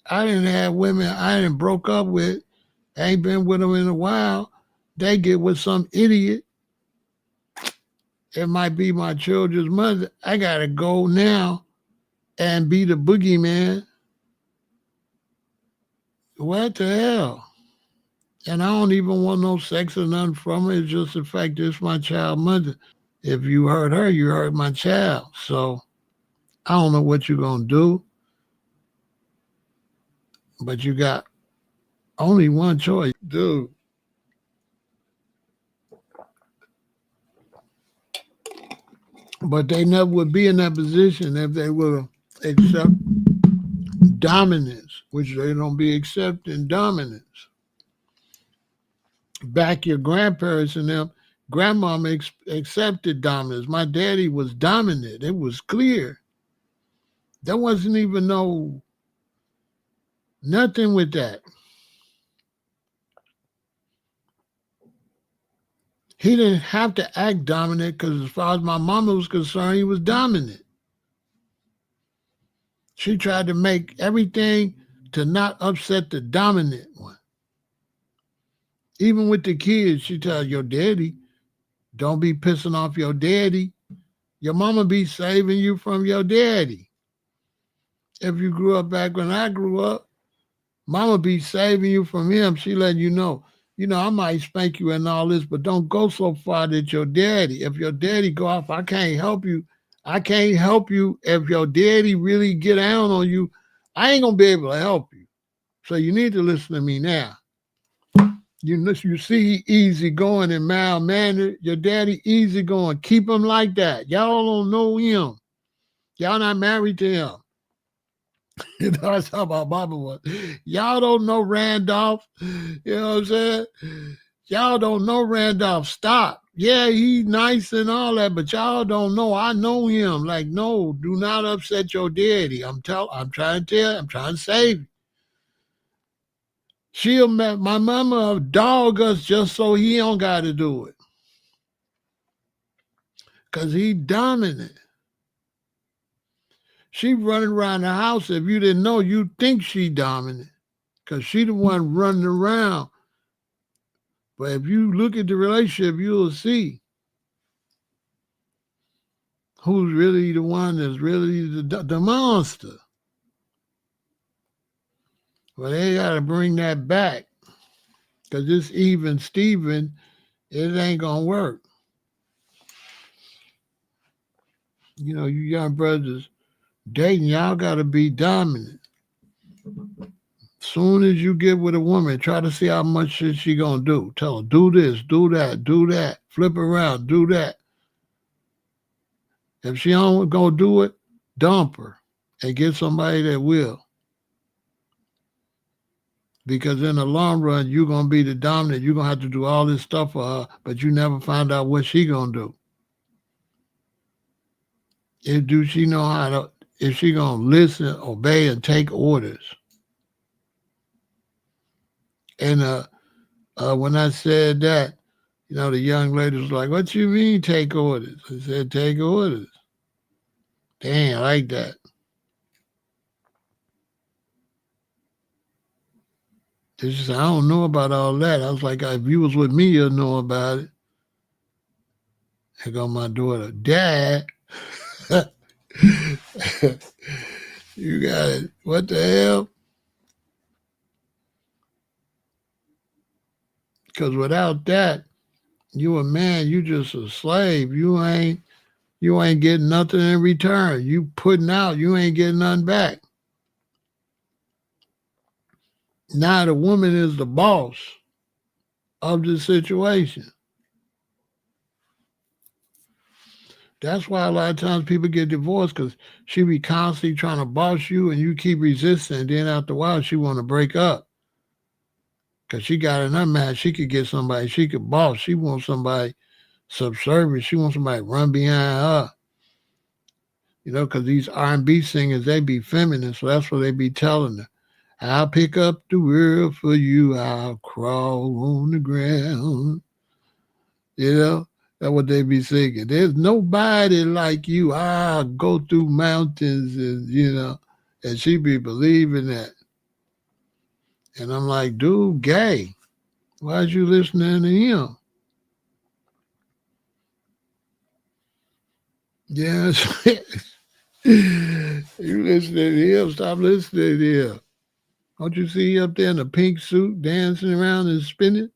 I didn't have women I didn't broke up with, ain't been with them in a while. They get with some idiot. It might be my children's mother. I gotta go now and be the boogeyman. What the hell? And I don't even want no sex or nothing from her. It's just the fact that it's my child mother. If you hurt her, you hurt my child. So I don't know what you're gonna do. But you got only one choice, dude. But they never would be in that position if they would accept dominance, which they don't be accepting dominance. Back your grandparents and them, grandmama accepted dominance. My daddy was dominant. It was clear. There wasn't even nothing with that. He didn't have to act dominant because as far as my mama was concerned, he was dominant. She tried to make everything to not upset the dominant one. Even with the kids, she tells your daddy, don't be pissing off your daddy. Your mama be saving you from your daddy. If you grew up back when I grew up, mama be saving you from him. She letting you know, I might spank you and all this, but don't go so far that your daddy. If your daddy go off, I can't help you. I can't help you. If your daddy really get down on you, I ain't gonna be able to help you. So you need to listen to me now. You see easy going and mild mannered. Your daddy easy going. Keep him like that. Y'all don't know him. Y'all not married to him. That's how my mama was. Y'all don't know Randolph. You know what I'm saying? Y'all don't know Randolph. Stop. Yeah, he's nice and all that, but y'all don't know. I know him. Like, no, do not upset your daddy. I'm trying to save you. My mama dog us just so he don't got to do it. Because he dominant. She running around the house. If you didn't know, you'd think she dominant. Because she the one running around. But if you look at the relationship, you'll see who's really the one that's really the monster. Well, they got to bring that back. Because this even Steven, it ain't going to work. You young brothers dating, y'all got to be dominant. Soon as you get with a woman, try to see how much shit she going to do. Tell her, do this, do that, flip around, do that. If she don't go do it, dump her and get somebody that will. Because in the long run, you're going to be the dominant. You're going to have to do all this stuff for her, but you never find out what she going to do. If she going to listen, obey, and take orders. And when I said that, the young lady was like, what you mean take orders? I said, take orders. Damn, I like that. She said, I don't know about all that. I was like, if you was with me, you'll know about it. I got my daughter, Dad. You got it. What the hell? Because without that, you a man, you just a slave. You ain't getting nothing in return. You putting out, you ain't getting nothing back. Now the woman is the boss of the situation. That's why a lot of times people get divorced because she be constantly trying to boss you and you keep resisting. And then after a while, she want to break up because she got in her mind. She could get somebody. She could boss. She wants somebody subservient. She wants somebody to run behind her. You know, because these R&B singers, they be feminine. So that's what they be telling her. I'll pick up the world for you. I'll crawl on the ground. You know, that's what they be singing. There's nobody like you. I'll go through mountains and, and she be believing that. And I'm like, dude, gay. Why'd you listening to him? Yes. You listening to him, stop listening to him. Don't you see up there in a pink suit dancing around and spinning?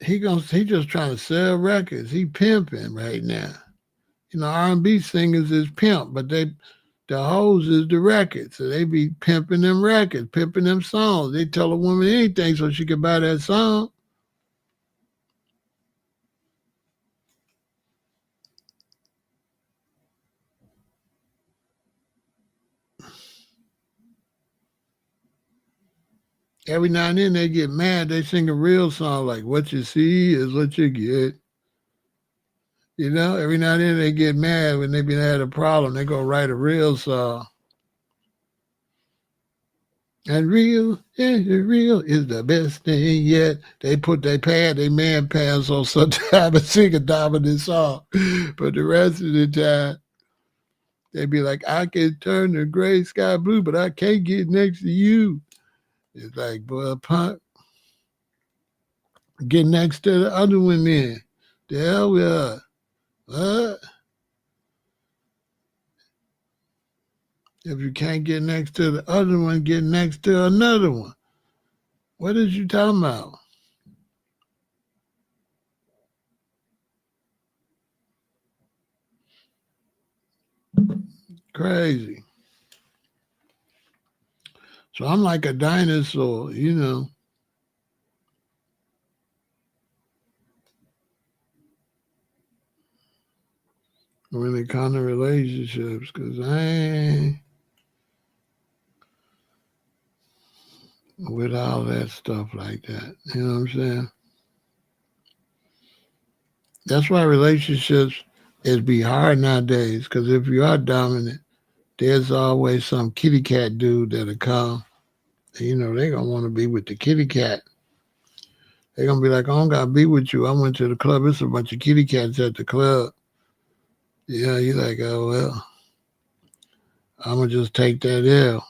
He just trying to sell records. He pimping right now. R&B singers is pimp, but the hoes is the records. So they be pimping them records, pimping them songs. They tell a woman anything so she can buy that song. Every now and then they get mad. They sing a real song like "What You See Is What You Get." Every now and then they get mad when they been had a problem. They go write a real song. And real is the best thing yet. They man pants on sometime and sing a dominant song. But the rest of the time, they be like, I can turn the gray sky blue, but I can't get next to you. It's like, boy, punk, get next to the other one then. The hell we are. What? If you can't get next to the other one, get next to another one. What is you talking about? Crazy. So I'm like a dinosaur, when it comes to relationships, because I ain't with all that stuff like that. You know what I'm saying? That's why relationships is be hard nowadays, because if you are dominant, there's always some kitty cat dude that'll come. They're going to want to be with the kitty cat. They're going to be like, I don't got to be with you. I went to the club. It's a bunch of kitty cats at the club. Yeah, you're like, oh, well, I'm going to just take that L.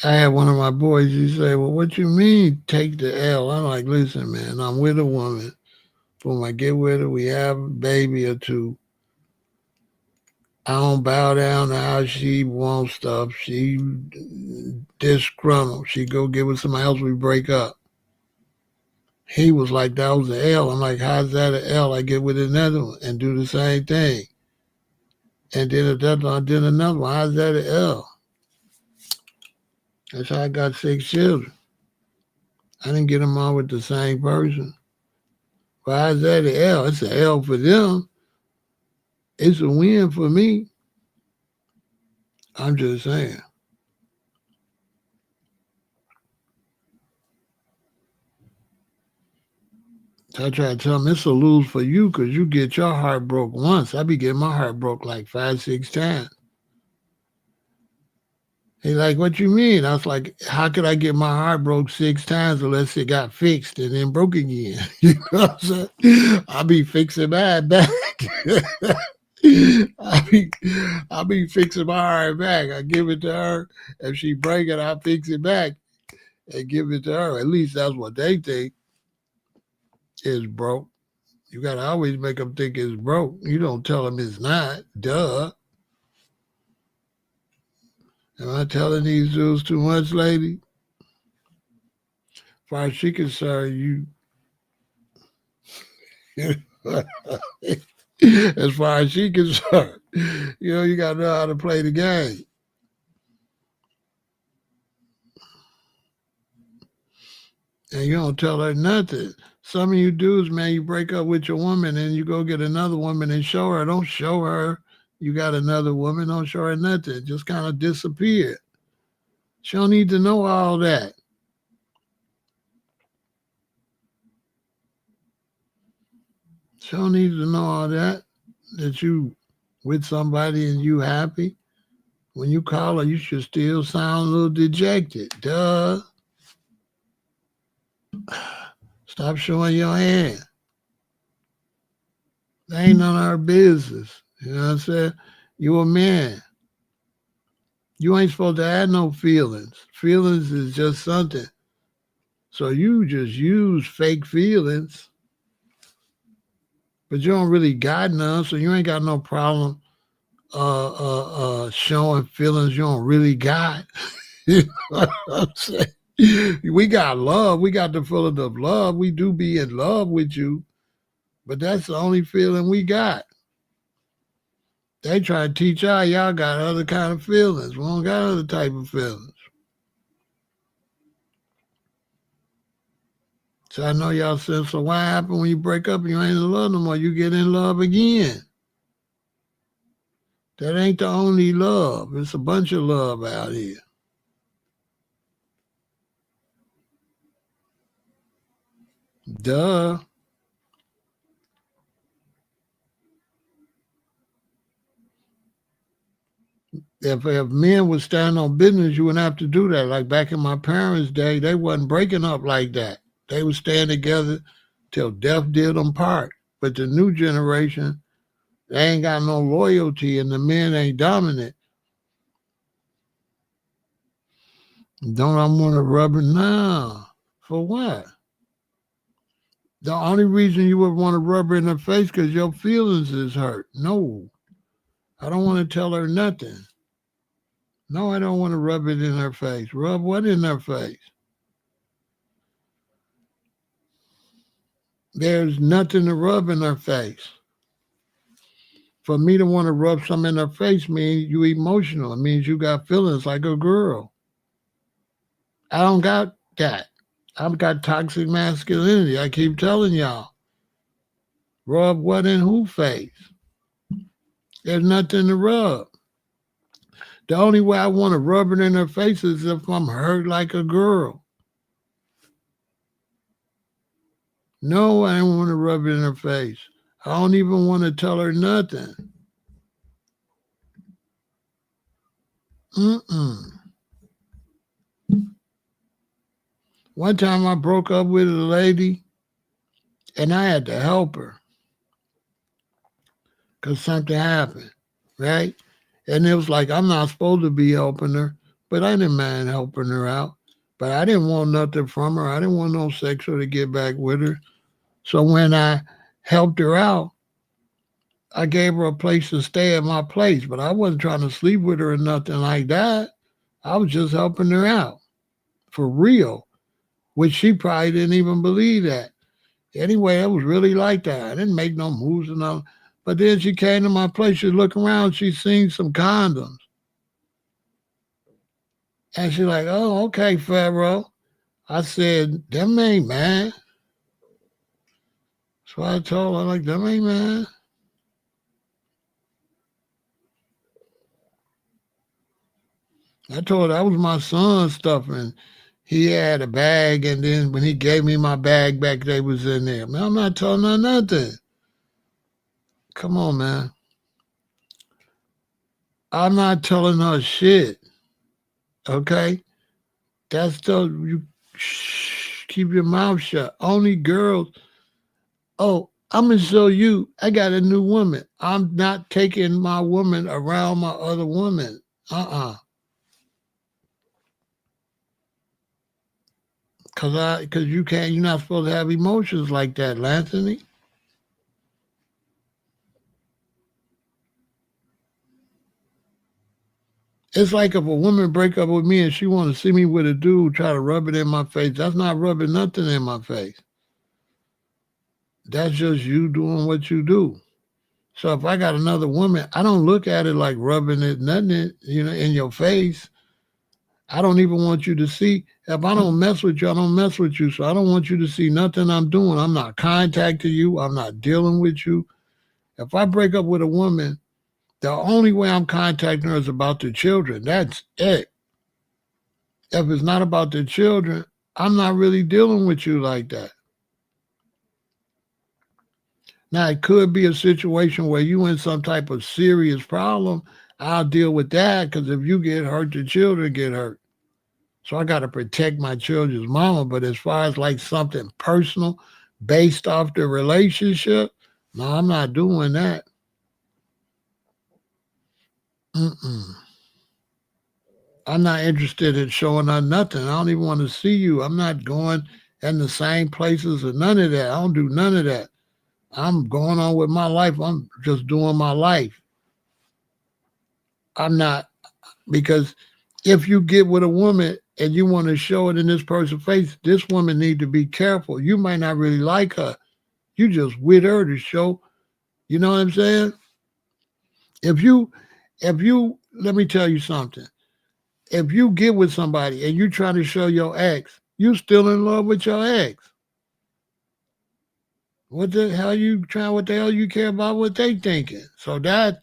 I had one of my boys, he say, well, what you mean take the L? I'm like, listen, man, I'm with a woman. When I get with her, we have a baby or two. I don't bow down to how she wants stuff. She disgruntled. She go get with somebody else, we break up. He was like, that was an L. I'm like, how's that an L? I get with another one and do the same thing. And then another one, then another one. How's that an L? That's how I got 6 children. I didn't get them all with the same person. Why is that an L? It's an L for them. It's a win for me. I'm just saying. So I try to tell them it's a lose for you because you get your heart broke once. I be getting my heart broke like 5, 6 times. He's like, what you mean? I was like, how could I get my heart broke 6 times unless it got fixed and then broke again? You know what I'm saying? I be fixing mine back. I be fixing my heart back. I give it to her. If she break it, I fix it back and give it to her. At least that's what they think is broke. You got to always make them think it's broke. You don't tell them it's not. Duh. Am I telling these dudes too much, lady? As far as she concerned, as far as she concerned, you got to know how to play the game. and you don't tell her nothing. Some of you dudes, man, you break up with your woman and you go get another woman and show her. Don't show her you got another woman. Don't show her nothing. Just kind of disappear. She don't need to know all that. She don't need to know all that. That you with somebody and you happy. When you call her, you should still sound a little dejected. Duh. Stop showing your hand. That ain't none of our business. You know what I'm saying? You a man. You ain't supposed to have no feelings. Feelings is just something. So you just use fake feelings, but you don't really got none, so you ain't got no problem showing feelings you don't really got. You know what I'm saying? We got love. We got the feeling of love. We do be in love with you, but that's the only feeling we got. They try to teach y'all got other kind of feelings. We don't got other type of feelings. So I know y'all said, so what happened when you break up and you ain't in love no more? You get in love again. That ain't the only love. It's a bunch of love out here. Duh. If men would stand on business, you wouldn't have to do that. Like back in my parents' day, they wasn't breaking up like that. They would stand together till death did them part. But the new generation, they ain't got no loyalty and the men ain't dominant. Don't I want to rub it now? For what? The only reason you would want to rub her in her face because your feelings is hurt. No, I don't want to tell her nothing. No, I don't want to rub it in her face. Rub what in her face? There's nothing to rub in her face. For me to want to rub something in her face means you emotional. It means you got feelings like a girl. I don't got that. I've got toxic masculinity. I keep telling y'all. Rub what in who face? There's nothing to rub. The only way I want to rub it in her face is if I'm hurt like a girl. No, I don't want to rub it in her face. I don't even want to tell her nothing. One time I broke up with a lady and I had to help her because something happened, right? And it was like, I'm not supposed to be helping her, but I didn't mind helping her out. But I didn't want nothing from her. I didn't want no sex or to get back with her. So when I helped her out, I gave her a place to stay at my place, but I wasn't trying to sleep with her or nothing like that. I was just helping her out for real, which she probably didn't even believe that. Anyway, it was really like that. I didn't make no moves and all. But then she came to my place. She looked around. She seen some condoms. And she like, oh, okay, Pharaoh. I said, them ain't mine. So I told her, like, them ain't mine. I told her that was my son's stuff, and he had a bag, and then when he gave me my bag back, they was in there. Man, I'm not telling her nothing. Come on, man. I'm not telling her shit. Okay? That's the you keep your mouth shut. Only girls. Oh, I'm gonna show you. I got a new woman. I'm not taking my woman around my other woman. Cause you can't. You're not supposed to have emotions like that, Lanthony. It's like if a woman break up with me and she want to see me with a dude, try to rub it in my face. That's not rubbing nothing in my face. That's just you doing what you do. So if I got another woman, I don't look at it like rubbing it, nothing, in your face. I don't even want you to see. If I don't mess with you, I don't mess with you. So I don't want you to see nothing I'm doing. I'm not contacting you. I'm not dealing with you. If I break up with a woman, the only way I'm contacting her is about the children. That's it. If it's not about the children, I'm not really dealing with you like that. Now, it could be a situation where you in some type of serious problem. I'll deal with that because if you get hurt, the children get hurt. So I got to protect my children's mama. But as far as like something personal based off the relationship, no, I'm not doing that. Mm-mm. I'm not interested in showing her nothing. I don't even want to see you. I'm not going in the same places or none of that. I don't do none of that. I'm going on with my life. I'm just doing my life. I'm not, because if you get with a woman and you want to show it in this person's face, this woman need to be careful. You might not really like her. You just with her to show. You know what I'm saying? If you, let me tell you something. If you get with somebody and you trying to show your ex, you still in love with your ex. What the hell you trying? What the hell you care about what they thinking? So that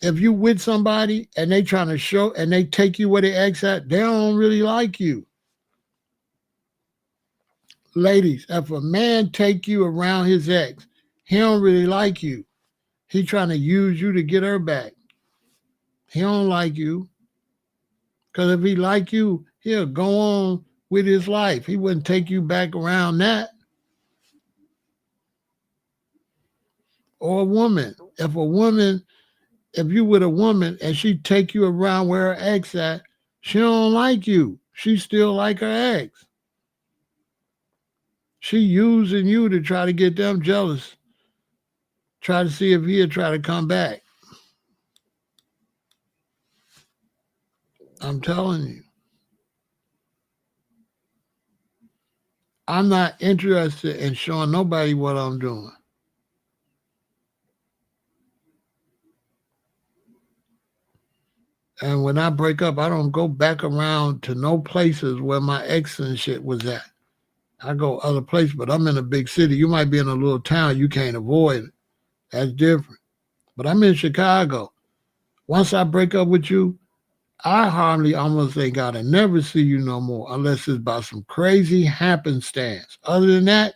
if you with somebody and they trying to show and they take you where the ex at, they don't really like you. Ladies, if a man take you around his ex, he don't really like you. He trying to use you to get her back. He don't like you. Because if he like you, he'll go on with his life. He wouldn't take you back around that. Or a woman. If you with a woman and she take you around where her ex at, she don't like you. She still like her ex. She using you to try to get them jealous. Try to see if he'll try to come back. I'm telling you. I'm not interested in showing nobody what I'm doing. And when I break up, I don't go back around to no places where my ex and shit was at. I go other places, but I'm in a big city. You might be in a little town, you can't avoid it. That's different. But I'm in Chicago. Once I break up with you, I hardly almost ain't gotta never see you no more unless it's by some crazy happenstance. Other than that,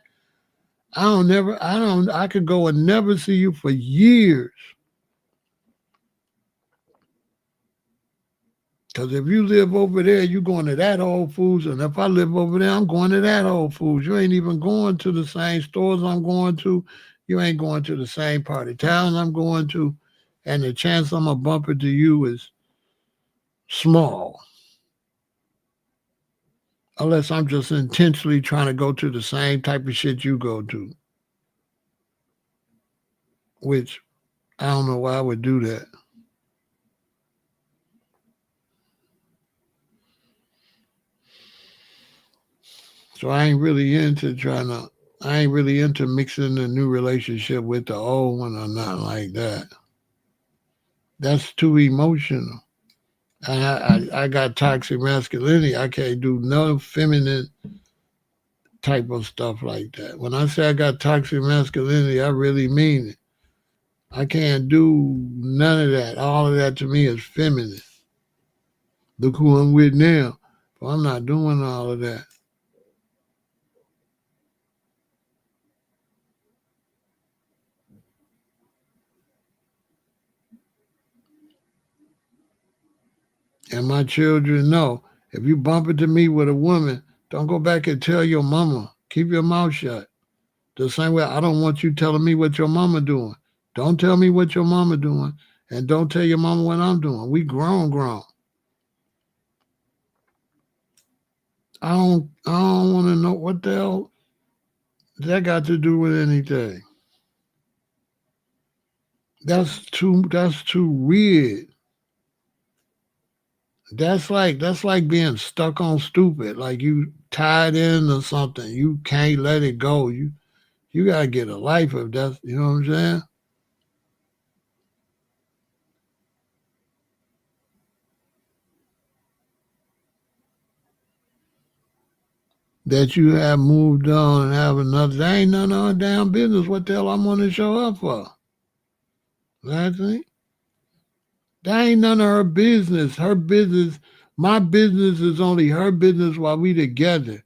I could go and never see you for years. Because if you live over there, you going to that Whole Foods. And if I live over there, I'm going to that Whole Foods. You ain't even going to the same stores I'm going to. You ain't going to the same part of town I'm going to. And the chance I'm going to bump into you is small. Unless I'm just intentionally trying to go to the same type of shit you go to. Which I don't know why I would do that. So I ain't really into mixing the new relationship with the old one or nothing like that. That's too emotional. I got toxic masculinity. I can't do no feminine type of stuff like that. When I say I got toxic masculinity, I really mean it. I can't do none of that. All of that to me is feminine. Look who I'm with now. But I'm not doing all of that. And my children know if you bump into me with a woman, don't go back and tell your mama. Keep your mouth shut. The same way I don't want you telling me what your mama doing. Don't tell me what your mama doing. And don't tell your mama what I'm doing. We grown. I don't want to know what the hell that got to do with anything. That's too weird. That's like being stuck on stupid. Like you tied in or something. You can't let it go. You gotta get a life if that's, you know what I'm saying? that you have moved on and have another. That ain't none of our damn business. What the hell I'm going to show up for? Anthony? That ain't none of her business. Her business, my business is only her business while we together.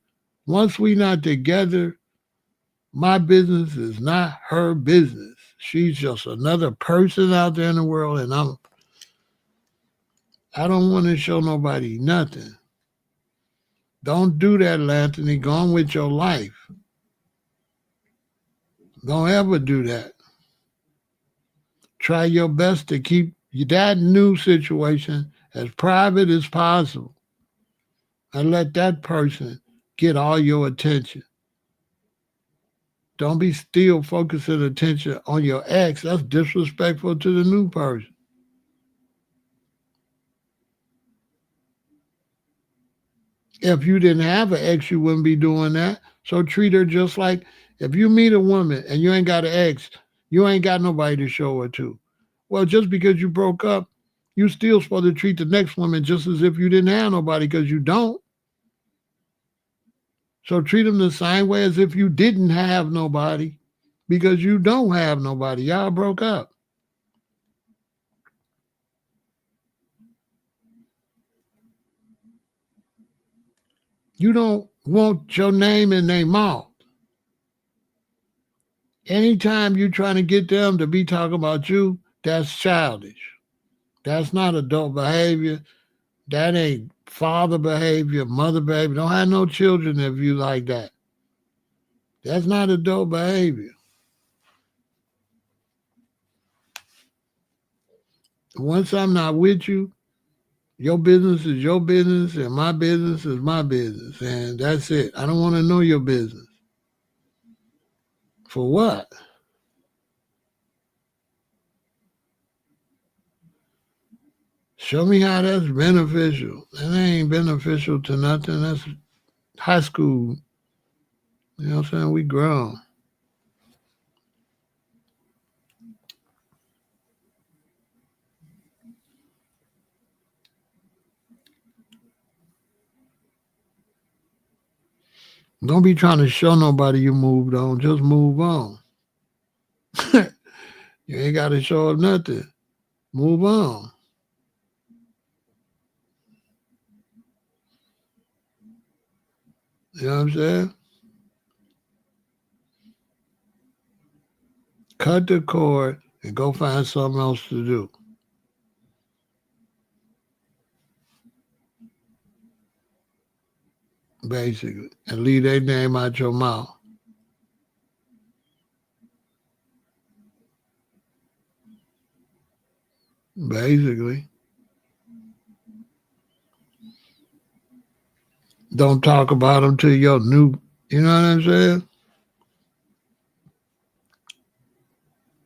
Once we not together, my business is not her business. She's just another person out there in the world, and I don't want to show nobody nothing. Don't do that, Anthony. Go on with your life. Don't ever do that. Try your best to keep that new situation as private as possible and let that person get all your attention. Don't be still focusing attention on your ex. That's disrespectful to the new person. If you didn't have an ex, you wouldn't be doing that. So treat her just like if you meet a woman and you ain't got an ex, you ain't got nobody to show her to. Well, just because you broke up, you still supposed to treat the next woman just as if you didn't have nobody because you don't. So treat them the same way as if you didn't have nobody because you don't have nobody. Y'all broke up. You don't want your name in their mouth. Anytime you're trying to get them to be talking about you, that's childish. That's not adult behavior. That ain't father behavior, mother behavior. Don't have no children if you like that. That's not adult behavior. Once I'm not with you, your business is your business and my business is my business. And that's it. I don't want to know your business. For what? Show me how that's beneficial. That ain't beneficial to nothing. That's high school. You know what I'm saying? We grown. Don't be trying to show nobody you moved on. Just move on. You ain't got to show up nothing. Move on. You know what I'm saying? Cut the cord and go find something else to do. Basically. And leave their name out your mouth. Basically. Don't talk about them to your new, you know what I'm saying?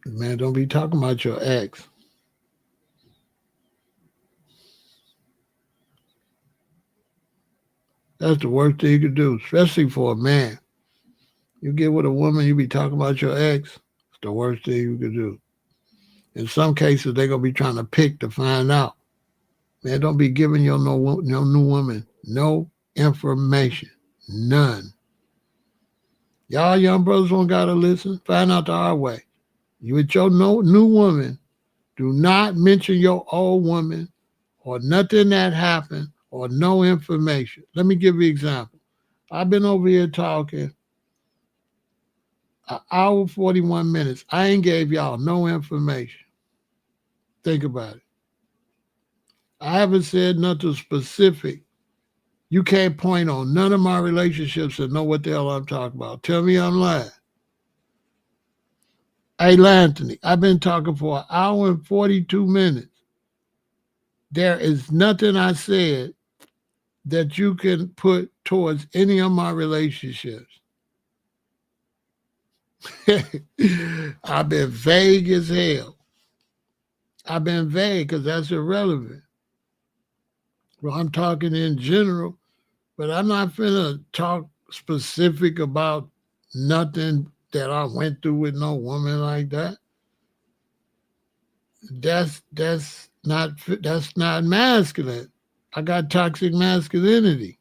Man, don't be talking about your ex. That's the worst thing you could do, especially for a man. You get with a woman, you be talking about your ex. It's the worst thing you could do. In some cases, they're gonna be trying to pick to find out. Man, don't be giving your no new woman no information, none. Y'all young brothers don't gotta listen. Find out the hard way. You with your new woman, do not mention your old woman or nothing that happened or no information. Let me give you an example. I've been over here talking an hour 41 minutes. I ain't gave y'all no information. Think about it. I haven't said nothing specific. You can't point on none of my relationships and know what the hell I'm talking about. Tell me I'm lying. Hey, Anthony, I've been talking for an hour and 42 minutes. There is nothing I said that you can put towards any of my relationships. I've been vague as hell. I've been vague because that's irrelevant. Well, I'm talking in general, but I'm not finna talk specific about nothing that I went through with no woman like that. That's not masculine. I got toxic masculinity.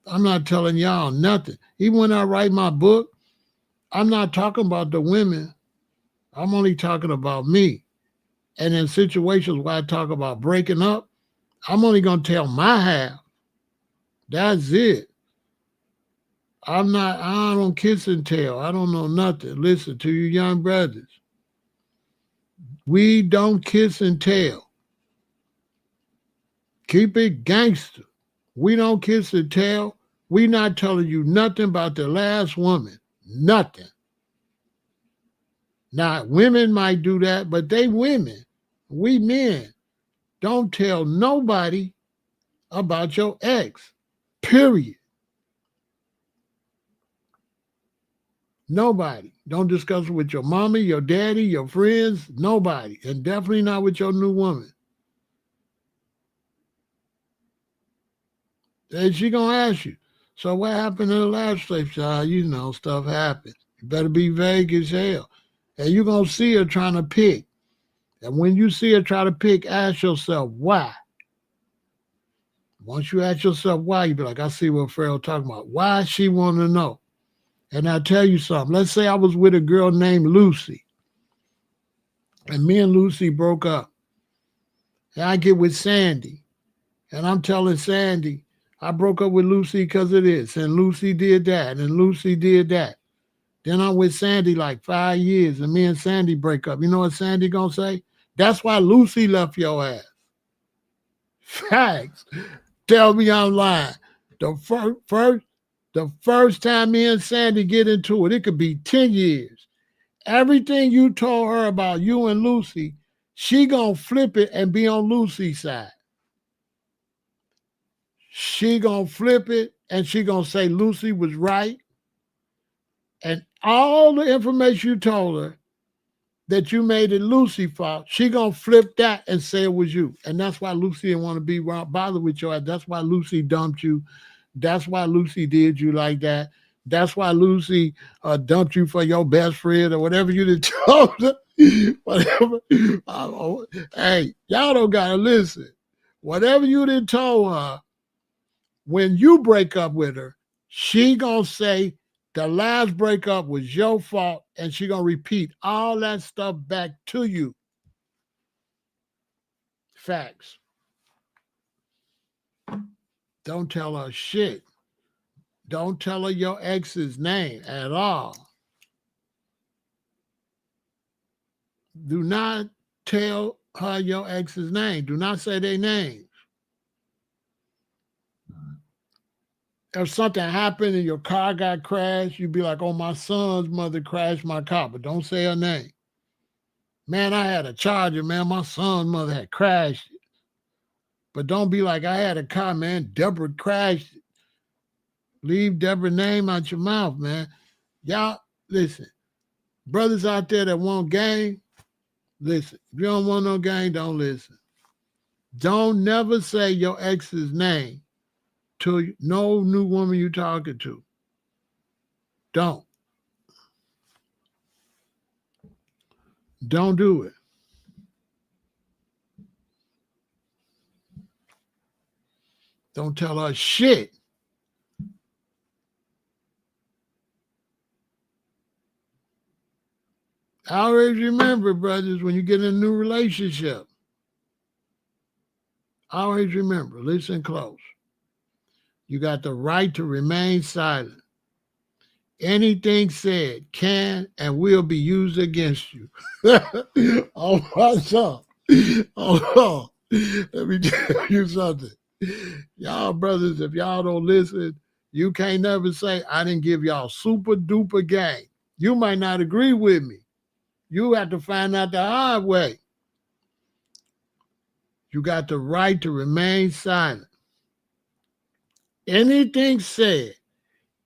I'm not telling y'all nothing. Even when I write my book, I'm not talking about the women. I'm only talking about me. And in situations where I talk about breaking up, I'm only going to tell my half. That's it. I don't kiss and tell. I don't know nothing. Listen to you young brothers. We don't kiss and tell. Keep it gangster. We don't kiss and tell. We not telling you nothing about the last woman. Nothing. Now, women might do that, but they women. We men don't tell nobody about your ex. Period. Nobody. Don't discuss it with your mommy, your daddy, your friends. Nobody. And definitely not with your new woman. And she gonna ask you, so what happened in the last lifestyle? You know, stuff happened. You better be vague as hell. And you're gonna see her trying to pick. And when you see her try to pick, ask yourself why. Once you ask yourself why, you be like, I see what Pharaoh talking about. Why she want to know? And I'll tell you something. Let's say I was with a girl named Lucy, and me and Lucy broke up. And I get with Sandy, and I'm telling Sandy, I broke up with Lucy because of this, and Lucy did that, and Lucy did that. Then I'm with Sandy like 5 years, and me and Sandy break up. You know what Sandy gonna say? That's why Lucy left your ass. Facts. Tell me I'm lying. The first time me and Sandy get into it, it could be 10 years. Everything you told her about you and Lucy, she gonna flip it and be on Lucy's side. She gonna flip it and she gonna say Lucy was right. And all the information you told her that you made it Lucy fault, she gonna flip that and say it was you. And that's why Lucy didn't want to be bothered with you. That's why Lucy dumped you. That's why Lucy did you like that. That's why Lucy dumped you for your best friend or whatever you did told her. Whatever. Hey, y'all don't gotta listen. Whatever you did told her, when you break up with her, she gonna say the last breakup was your fault, and she gonna repeat all that stuff back to you. Facts. Don't tell her shit. Don't tell her your ex's name at all. Do not tell her your ex's name. Do not say their name. If something happened and your car got crashed, you'd be like, oh, my son's mother crashed my car, but don't say her name. Man, I had a Charger, man. My son's mother had crashed it. But don't be like, I had a car, man. Deborah crashed it. Leave Deborah's name out your mouth, man. Y'all, listen. Brothers out there that want game, listen. If you don't want no game, don't listen. Don't never say your ex's name to no new woman you talking to. Don't. Don't do it. Don't tell her shit. Always remember, brothers, when you get in a new relationship, always remember, listen close. You got the right to remain silent. Anything said can and will be used against you. Oh, my son. Oh, let me tell you something. Y'all brothers, if y'all don't listen, you can't never say, I didn't give y'all super duper game. You might not agree with me. You have to find out the hard way. You got the right to remain silent. Anything said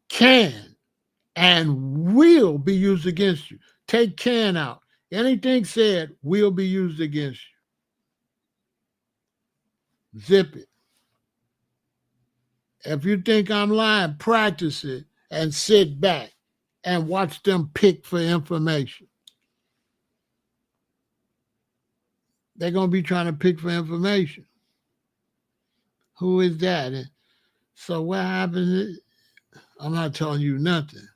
can and will be used against you. Take can out. Anything said will be used against you. Zip it. If you think I'm lying, practice it and sit back and watch them pick for information. They're going to be trying to pick for information. Who is that? So what happens is, I'm not telling you nothing.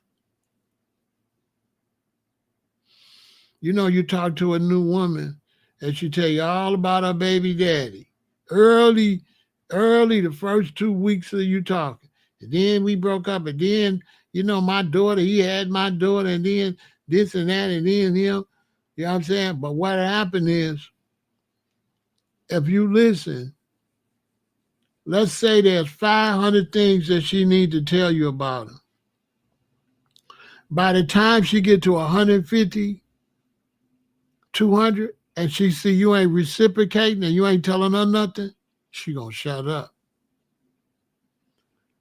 You know, you talk to a new woman and she tell you all about her baby daddy. Early, early the first 2 weeks of you talking. And then we broke up. And then, my daughter, he had my daughter, and then this and that, and then him. You know what I'm saying? But what happened is, if you listen, let's say there's 500 things that she need to tell you about him. By the time she get to 150, 200, and she see you ain't reciprocating and you ain't telling her nothing, she gonna shut up.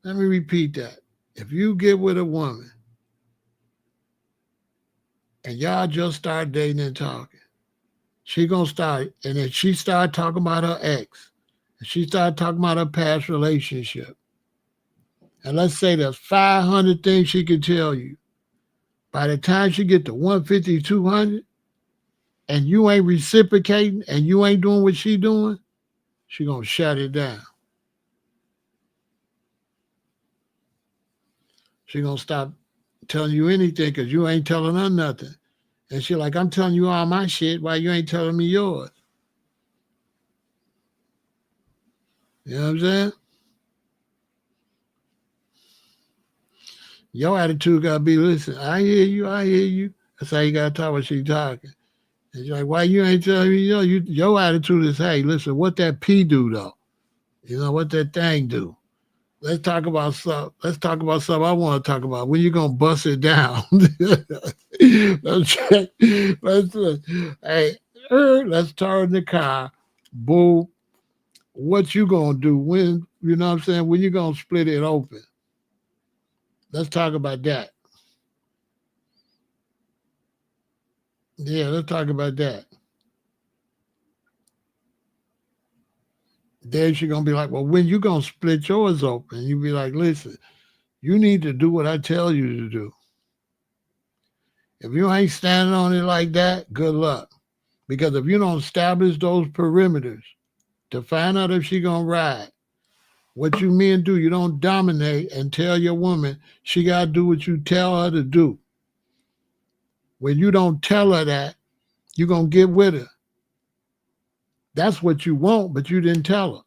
Let me repeat that. If you get with a woman and y'all just start dating and talking, she gonna start, and then she start talking about her ex, and she start talking about her past relationship. And let's say there's 500 things she can tell you. By the time she get to 150, 200, and you ain't reciprocating and you ain't doing what she doing, she gonna shut it down. She gonna stop telling you anything because you ain't telling her nothing. And she like, I'm telling you all my shit, why you ain't telling me yours? You know what I'm saying? Your attitude gotta be, listen, I hear you, I hear you. That's how you gotta talk when she talking. And you're like, why you ain't telling me? Your attitude is, hey, listen, what that P do though? What that thing do? Let's talk about something. Let's talk about something I want to talk about. When you gonna bust it down? let's check. Hey, let's turn the car. Boom. What you gonna do? When, you know what I'm saying? When you gonna split it open? Let's talk about that. Yeah, let's talk about that. Then she gonna be like, well, when you gonna split yours open? You be like, listen, you need to do what I tell you to do. If you ain't standing on it like that, good luck. Because if you don't establish those perimeters to find out if she gonna ride, what you men do, you don't dominate and tell your woman she gotta do what you tell her to do. When you don't tell her that, you gonna get with her. That's what you want, but you didn't tell her.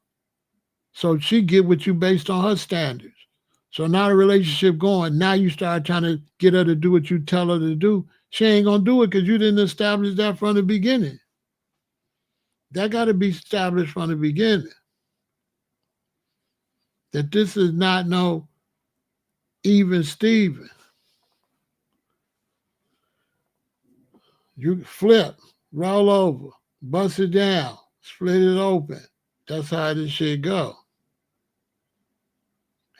So she get with you based on her standards. So now the relationship going, now you start trying to get her to do what you tell her to do. She ain't gonna do it because you didn't establish that from the beginning. That got to be established from the beginning. That this is not no even Steven. You flip, roll over, bust it down, split it open. That's how this shit go.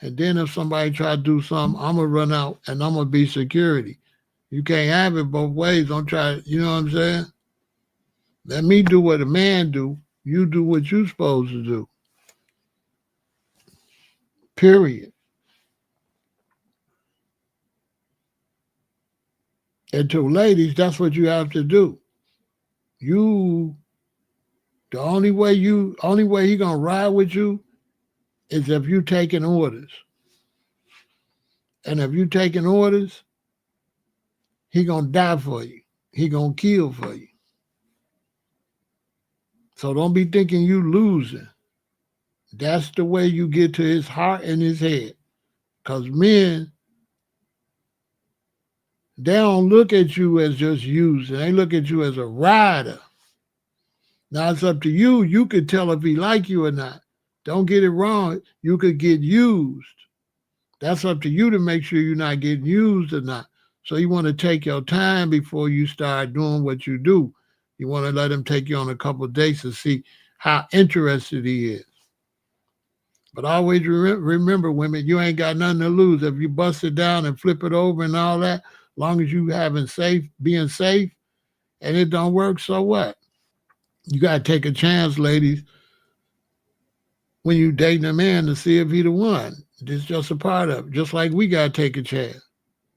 And then if somebody try to do something, I'm going to run out and I'm going to be security. You can't have it both ways. Don't try, you know what I'm saying? Let me do what a man do. You do what you supposed to do. Period. And to ladies, that's what you have to do. The only way he gonna ride with you is if you taking orders. And if you taking orders, he gonna die for you. He gonna kill for you. So don't be thinking you losing. That's the way you get to his heart and his head. Because men, they don't look at you as just using. They look at you as a rider. Now it's up to you. You could tell if he like you or not. Don't get it wrong. You could get used. That's up to you to make sure you're not getting used or not. So you want to take your time before you start doing what you do. You want to let him take you on a couple of dates to see how interested he is. But always remember, women, you ain't got nothing to lose. If you bust it down and flip it over and all that, long as you being safe, and it don't work, so what? You got to take a chance, ladies, when you dating a man to see if he the one. It's just a part of it. Just like we got to take a chance.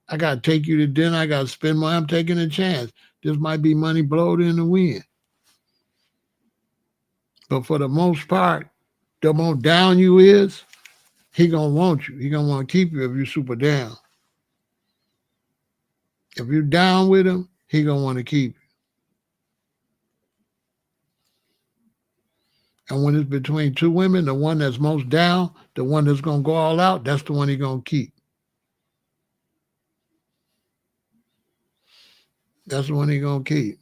I got to take you to dinner. I got to spend money. I'm taking a chance. This might be money blowed in the wind. But for the most part, the more down you is, he gonna want you. He gonna want to keep you if you super down. If you're down with him, he gonna want to keep you. And when it's between two women, the one that's most down, the one that's gonna go all out, that's the one he gonna keep. That's the one he gonna keep.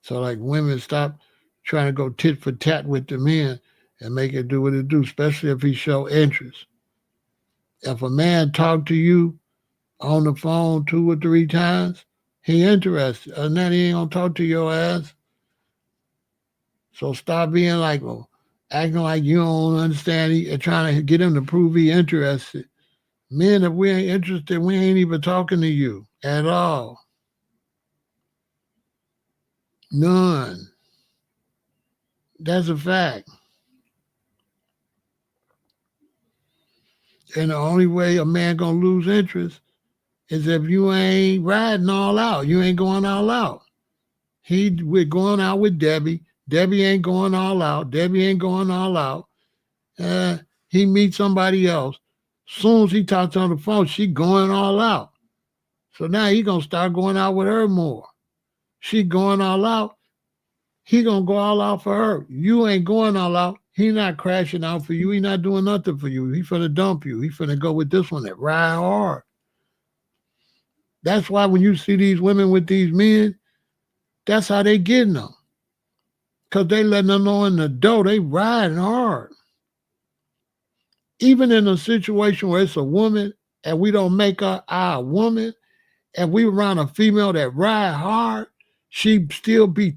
So like women, stop trying to go tit for tat with the men and make it do what it do, especially if he show interest. If a man talk to you on the phone 2 or 3 times, he interested. Other than that, he ain't gonna talk to your ass. So stop being like, well, acting like you don't understand and trying to get him to prove he interested. Men, if we ain't interested, we ain't even talking to you at all. None. That's a fact. And the only way a man gonna lose interest is if you ain't riding all out. You ain't going all out. We're going out with Debbie. Debbie ain't going all out. Debbie ain't going all out. He meets somebody else. Soon as he talks on the phone, she going all out. So now he gonna start going out with her more. She going all out. He gonna go all out for her. You ain't going all out. He not crashing out for you. He not doing nothing for you. He finna dump you. He finna go with this one that ride hard. That's why when you see these women with these men, that's how they getting them. Because they letting them know in the door they riding hard. Even in a situation where it's a woman and we don't make her our woman, and we around a female that ride hard, she still be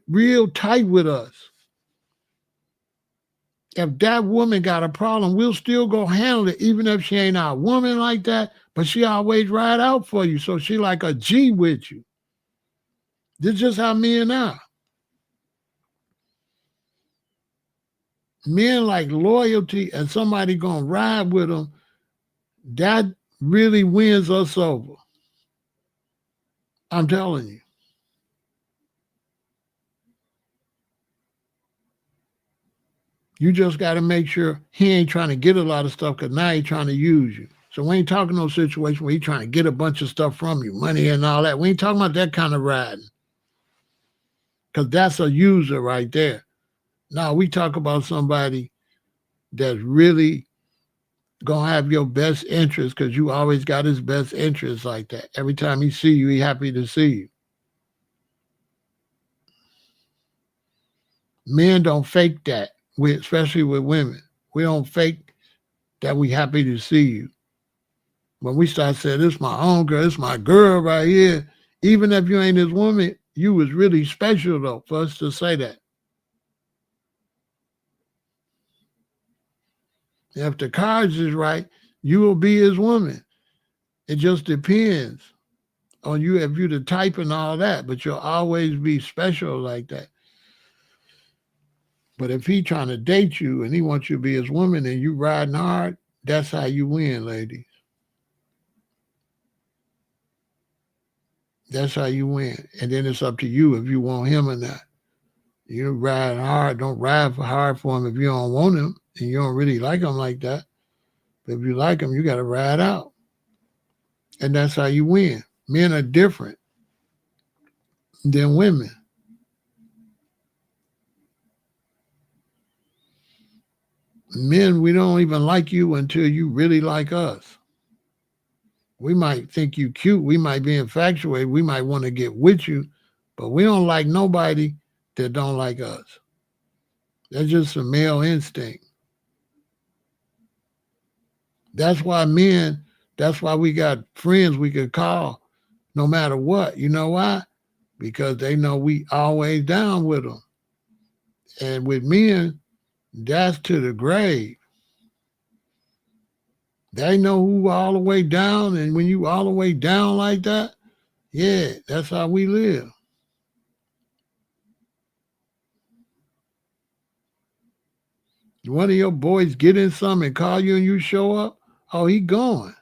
real tight with us. If that woman got a problem, we'll still go handle it, even if she ain't our woman like that, but she always ride out for you. So she like a G with you. This is just how men are. Men like loyalty and somebody gonna ride with them. That really wins us over. I'm telling you. You just got to make sure he ain't trying to get a lot of stuff because now he's trying to use you. So we ain't talking no situation where he's trying to get a bunch of stuff from you, money and all that. We ain't talking about that kind of riding because that's a user right there. Now we talk about somebody that's really going to have your best interest because you always got his best interest like that. Every time he see you, he happy to see you. Men don't fake that, especially with women. We don't fake that we happy to see you. When we start saying, this is my own girl, this is my girl right here, even if you ain't his woman, you was really special though for us to say that. If the cards is right, you will be his woman. It just depends on you if you the type and all that, but you'll always be special like that. But if he trying to date you and he wants you to be his woman and you riding hard, that's how you win, ladies. That's how you win. And then it's up to you if you want him or not. You ride hard. Don't ride hard for him if you don't want him and you don't really like him like that. But if you like him, you got to ride out. And that's how you win. Men are different than women. Men, we don't even like you until you really like us. We might think you cute. We might be infatuated. We might want to get with you, but we don't like nobody that don't like us. That's just a male instinct. That's why we got friends we could call no matter what. You know why? Because they know we always down with them. And with men, that's to the grave. They know who all the way down, and when you all the way down like that, yeah, that's how we live. One of your boys get in something and call you and you show up, oh, he gone.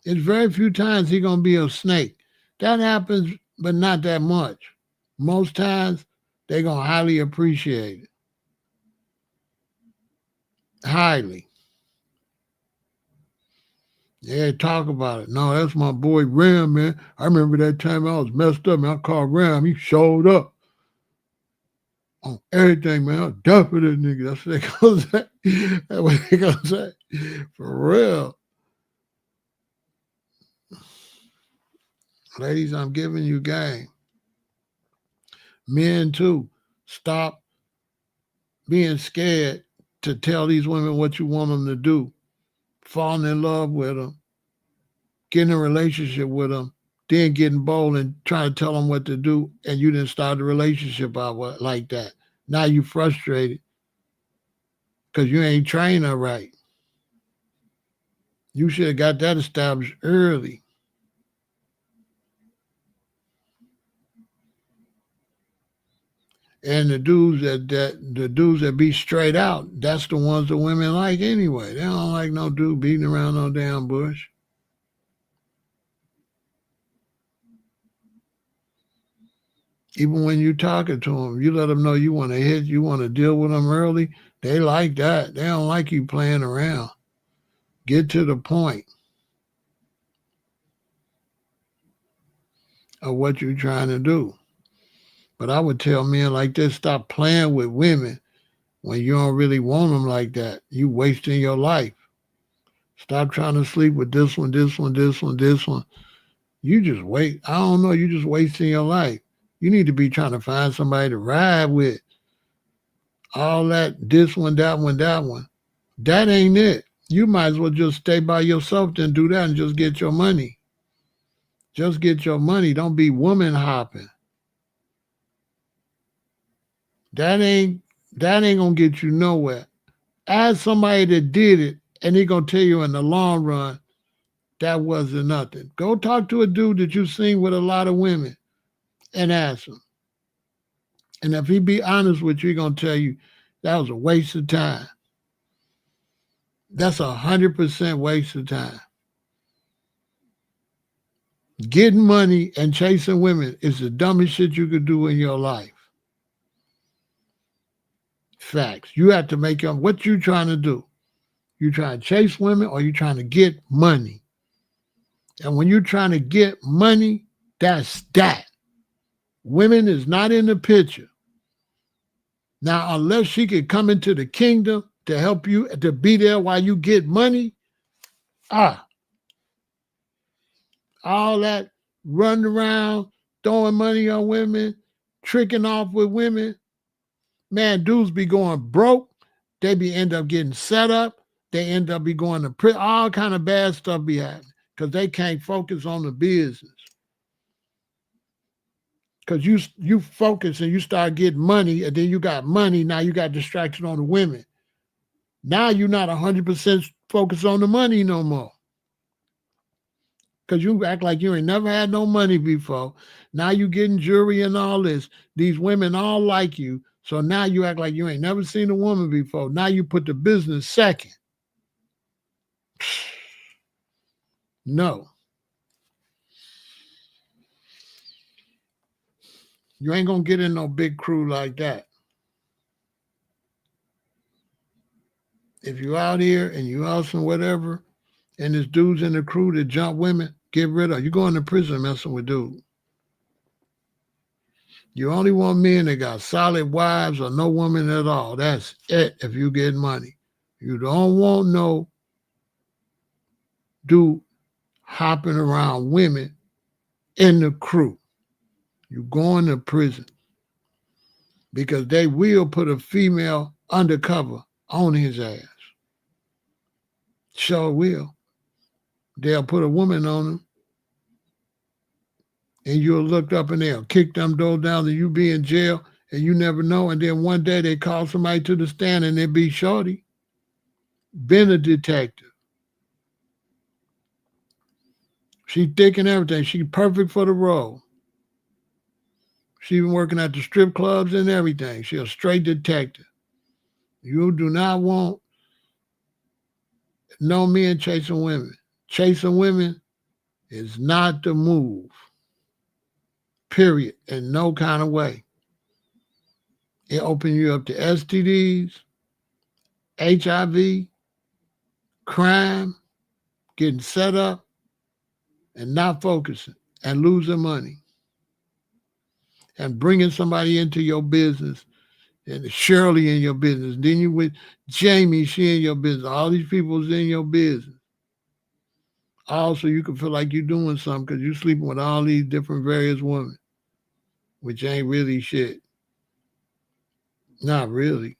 It's very few times he gonna be a snake. That happens, but not that much. Most times they gonna highly appreciate it. highly. Yeah, talk about it. No, that's my boy Ram, man. I remember that time I was messed up, man. I called Ram. He showed up on everything, man. I was done for this nigga. That's what they gonna say. That's what they gonna say. For real. Ladies, I'm giving you game. Men, too. Stop being scared to tell these women what you want them to do. Falling in love with them, getting a relationship with them, then getting bold and trying to tell them what to do, and you didn't start the relationship out like that. Now you frustrated because you ain't trained her right. You should have got that established early. And the dudes that be straight out, that's the ones that women like anyway. They don't like no dude beating around no damn bush. Even when you talking to them, you let them know you want to hit, you want to deal with them early. They like that. They don't like you playing around. Get to the point of what you're trying to do. But I would tell men like this, stop playing with women when you don't really want them like that. You wasting your life. Stop trying to sleep with this one, this one, this one, this one. You just wait. I don't know. You just wasting your life. You need to be trying to find somebody to ride with. All that, this one, that one, that one. That ain't it. You might as well just stay by yourself than do that and just get your money. Just get your money. Don't be woman hopping. That ain't gonna get you nowhere. Ask somebody that did it, and he gonna tell you in the long run that wasn't nothing. Go talk to a dude that you've seen with a lot of women and ask him. And if he be honest with you, he gonna tell you that was a waste of time. That's 100% waste of time. Getting money and chasing women is the dumbest shit you could do in your life. Facts. You have to make up what you trying to do. You trying to chase women or you trying to get money. And when you're trying to get money, that's that. Women is not in the picture. Now, unless she could come into the kingdom to help you, to be there while you get money, all that running around, throwing money on women, tricking off with women, man, dudes be going broke. They be end up getting set up. They end up be going to prison. All kind of bad stuff be happening because they can't focus on the business. Because you focus and you start getting money, and then you got money. Now you got distraction on the women. Now you're not 100% focused on the money no more. Because you act like you ain't never had no money before. Now you getting jewelry and all this. These women all like you. So now you act like you ain't never seen a woman before. Now you put the business second. No. You ain't going to get in no big crew like that. If you out here and you out and whatever, and there's dudes in the crew that jump women, get rid of. You going to prison messing with dudes. You only want men that got solid wives or no woman at all. That's it if you get money. You don't want no dude hopping around women in the crew. You going to prison because they will put a female undercover on his ass. Sure will. They'll put a woman on him and you'll look up and they'll kick them doors down and you be in jail and you never know. And then one day they call somebody to the stand and it be Shorty. Been a detective. She thick and everything. She perfect for the role. She been working at the strip clubs and everything. She a straight detective. You do not want no men chasing women. Chasing women is not the move. Period. In no kind of way. It opens you up to STDs, HIV, crime, getting set up, and not focusing and losing money and bringing somebody into your business and Shirley in your business. Then you with Jamie, she in your business. All these people's in your business. Also, you can feel like you're doing something because you're sleeping with all these different various women, which ain't really shit. Not really.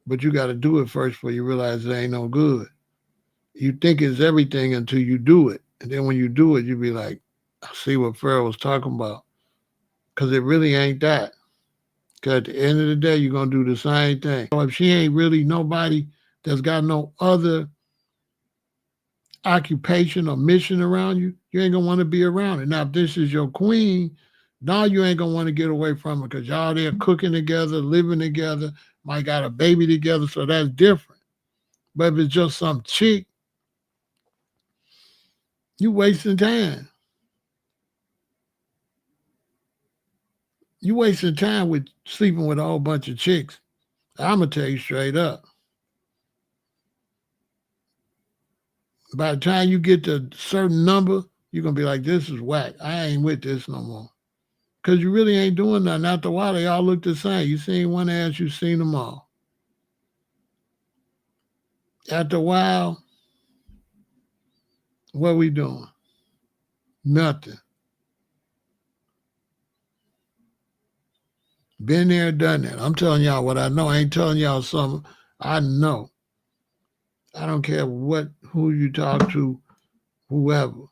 But you got to do it first before you realize it ain't no good. You think it's everything until you do it. And then when you do it, you be like, I see what Pharaoh was talking about. Because it really ain't that. Because at the end of the day, you're going to do the same thing. So if she ain't really nobody that's got no other occupation or mission around you, you ain't going to want to be around it. Now, if this is your queen, now you ain't going to want to get away from her because y'all there cooking together, living together, might got a baby together, so that's different. But if it's just some chick, you wasting time. You wasting time with sleeping with a whole bunch of chicks. I'm going to tell you straight up. By the time you get to a certain number, you're going to be like, this is whack. I ain't with this no more. Because you really ain't doing nothing. After a while, they all look the same. You seen one ass, you seen them all. After a while, what we doing? Nothing. Been there, done that. I'm telling y'all what I know. I ain't telling y'all something I know. I don't care who you talk to, whoever.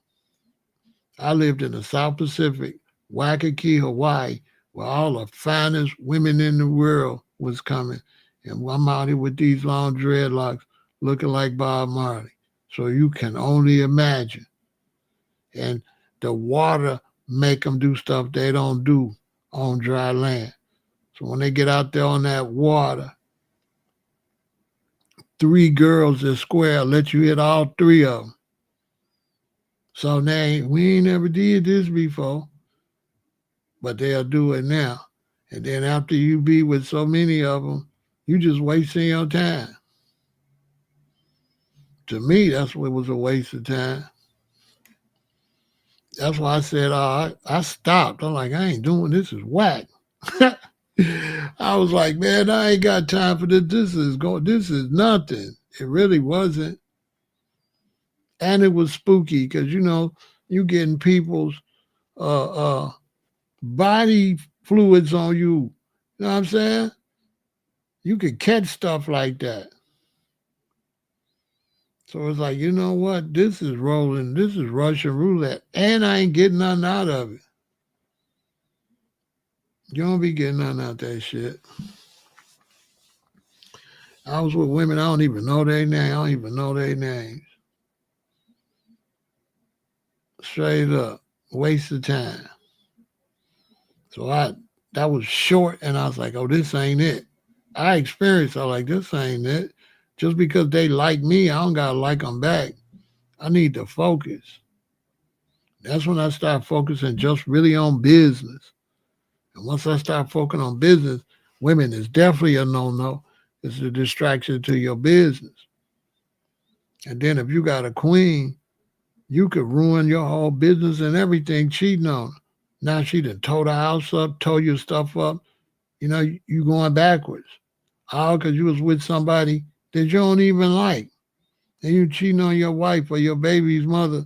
I lived in the South Pacific, Waikiki, Hawaii, where all the finest women in the world was coming. And I'm out here with these long dreadlocks looking like Bob Marley. So you can only imagine. And the water make them do stuff they don't do on dry land. So when they get out there on that water, 3 girls that square let you hit all 3 of them. So we ain't never did this before, but they'll do it now. And then after you be with so many of them, you just wasting your time. To me, that's what was a waste of time. That's why I said, I stopped. I'm like, I ain't doing this. Is whack. I was like, man, I ain't got time for this. This is nothing. It really wasn't. And it was spooky because, you getting people's body fluids on you. You know what I'm saying? You could catch stuff like that. So it's like, you know what? This is rolling. This is Russian roulette. And I ain't getting nothing out of it. You don't be getting nothing out of that shit. I was with women, I don't even know their name. I don't even know their names. Straight up. Waste of time. So that was short, and I was like, oh, this ain't it. I experienced, I was like, this ain't it. Just because they like me, I don't got to like them back. I need to focus. That's when I start focusing just really on business. And once I start focusing on business, women is definitely a no-no. It's a distraction to your business. And then if you got a queen, you could ruin your whole business and everything cheating on her. Now she done tore the house up, tore your stuff up. You going backwards. All because you was with somebody that you don't even like. And you cheating on your wife or your baby's mother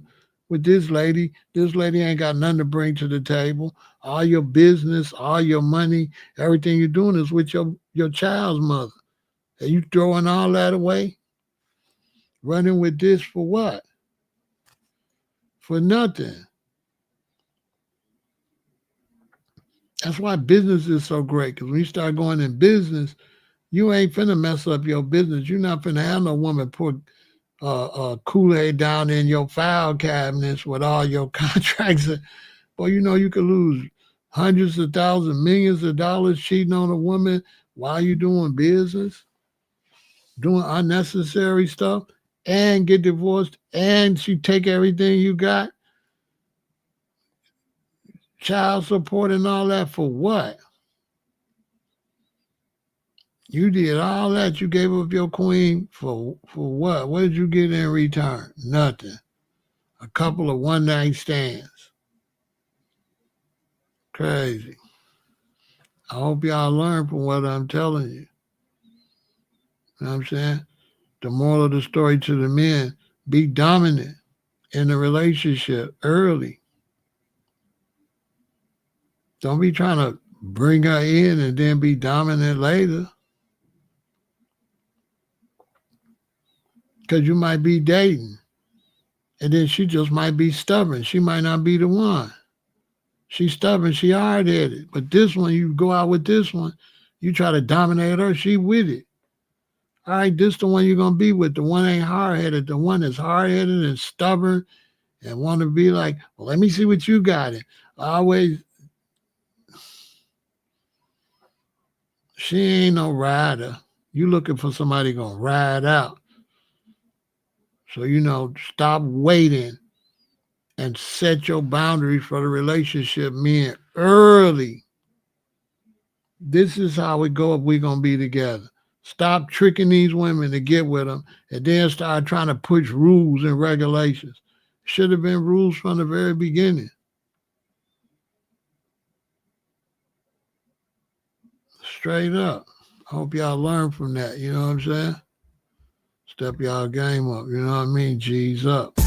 with this lady. This lady ain't got nothing to bring to the table. All your business, all your money, everything you're doing is with your child's mother. And you throwing all that away? Running with this for what? For nothing. That's why business is so great. Because when you start going in business, you ain't finna mess up your business. You're not finna have no woman put Kool-Aid down in your file cabinets with all your contracts. Boy, you could lose hundreds of thousands, millions of dollars cheating on a woman while you're doing business, doing unnecessary stuff, and get divorced, and she take everything you got. Child support and all that for what? You did all that. You gave up your queen for what? What did you get in return? Nothing. A couple of one night stands. Crazy. I hope y'all learn from what I'm telling you. You know what I'm saying? The moral of the story to the men, be dominant in the relationship early. Don't be trying to bring her in and then be dominant later. Because you might be dating. And then she just might be stubborn. She might not be the one. She's stubborn. She hard-headed. But this one, you go out with this one, you try to dominate her, she with it. All right, this the one you're going to be with. The one ain't hard-headed. The one that's hard-headed and stubborn and want to be like, well, let me see what you got. It always, she ain't no rider. You looking for somebody going to ride out. So, stop waiting and set your boundaries for the relationship, men, early. This is how it go if we're going to be together. Stop tricking these women to get with them and then start trying to push rules and regulations. Should have been rules from the very beginning. Straight up. I hope y'all learn from that. You know what I'm saying? Step y'all game up. You know what I mean? G's up.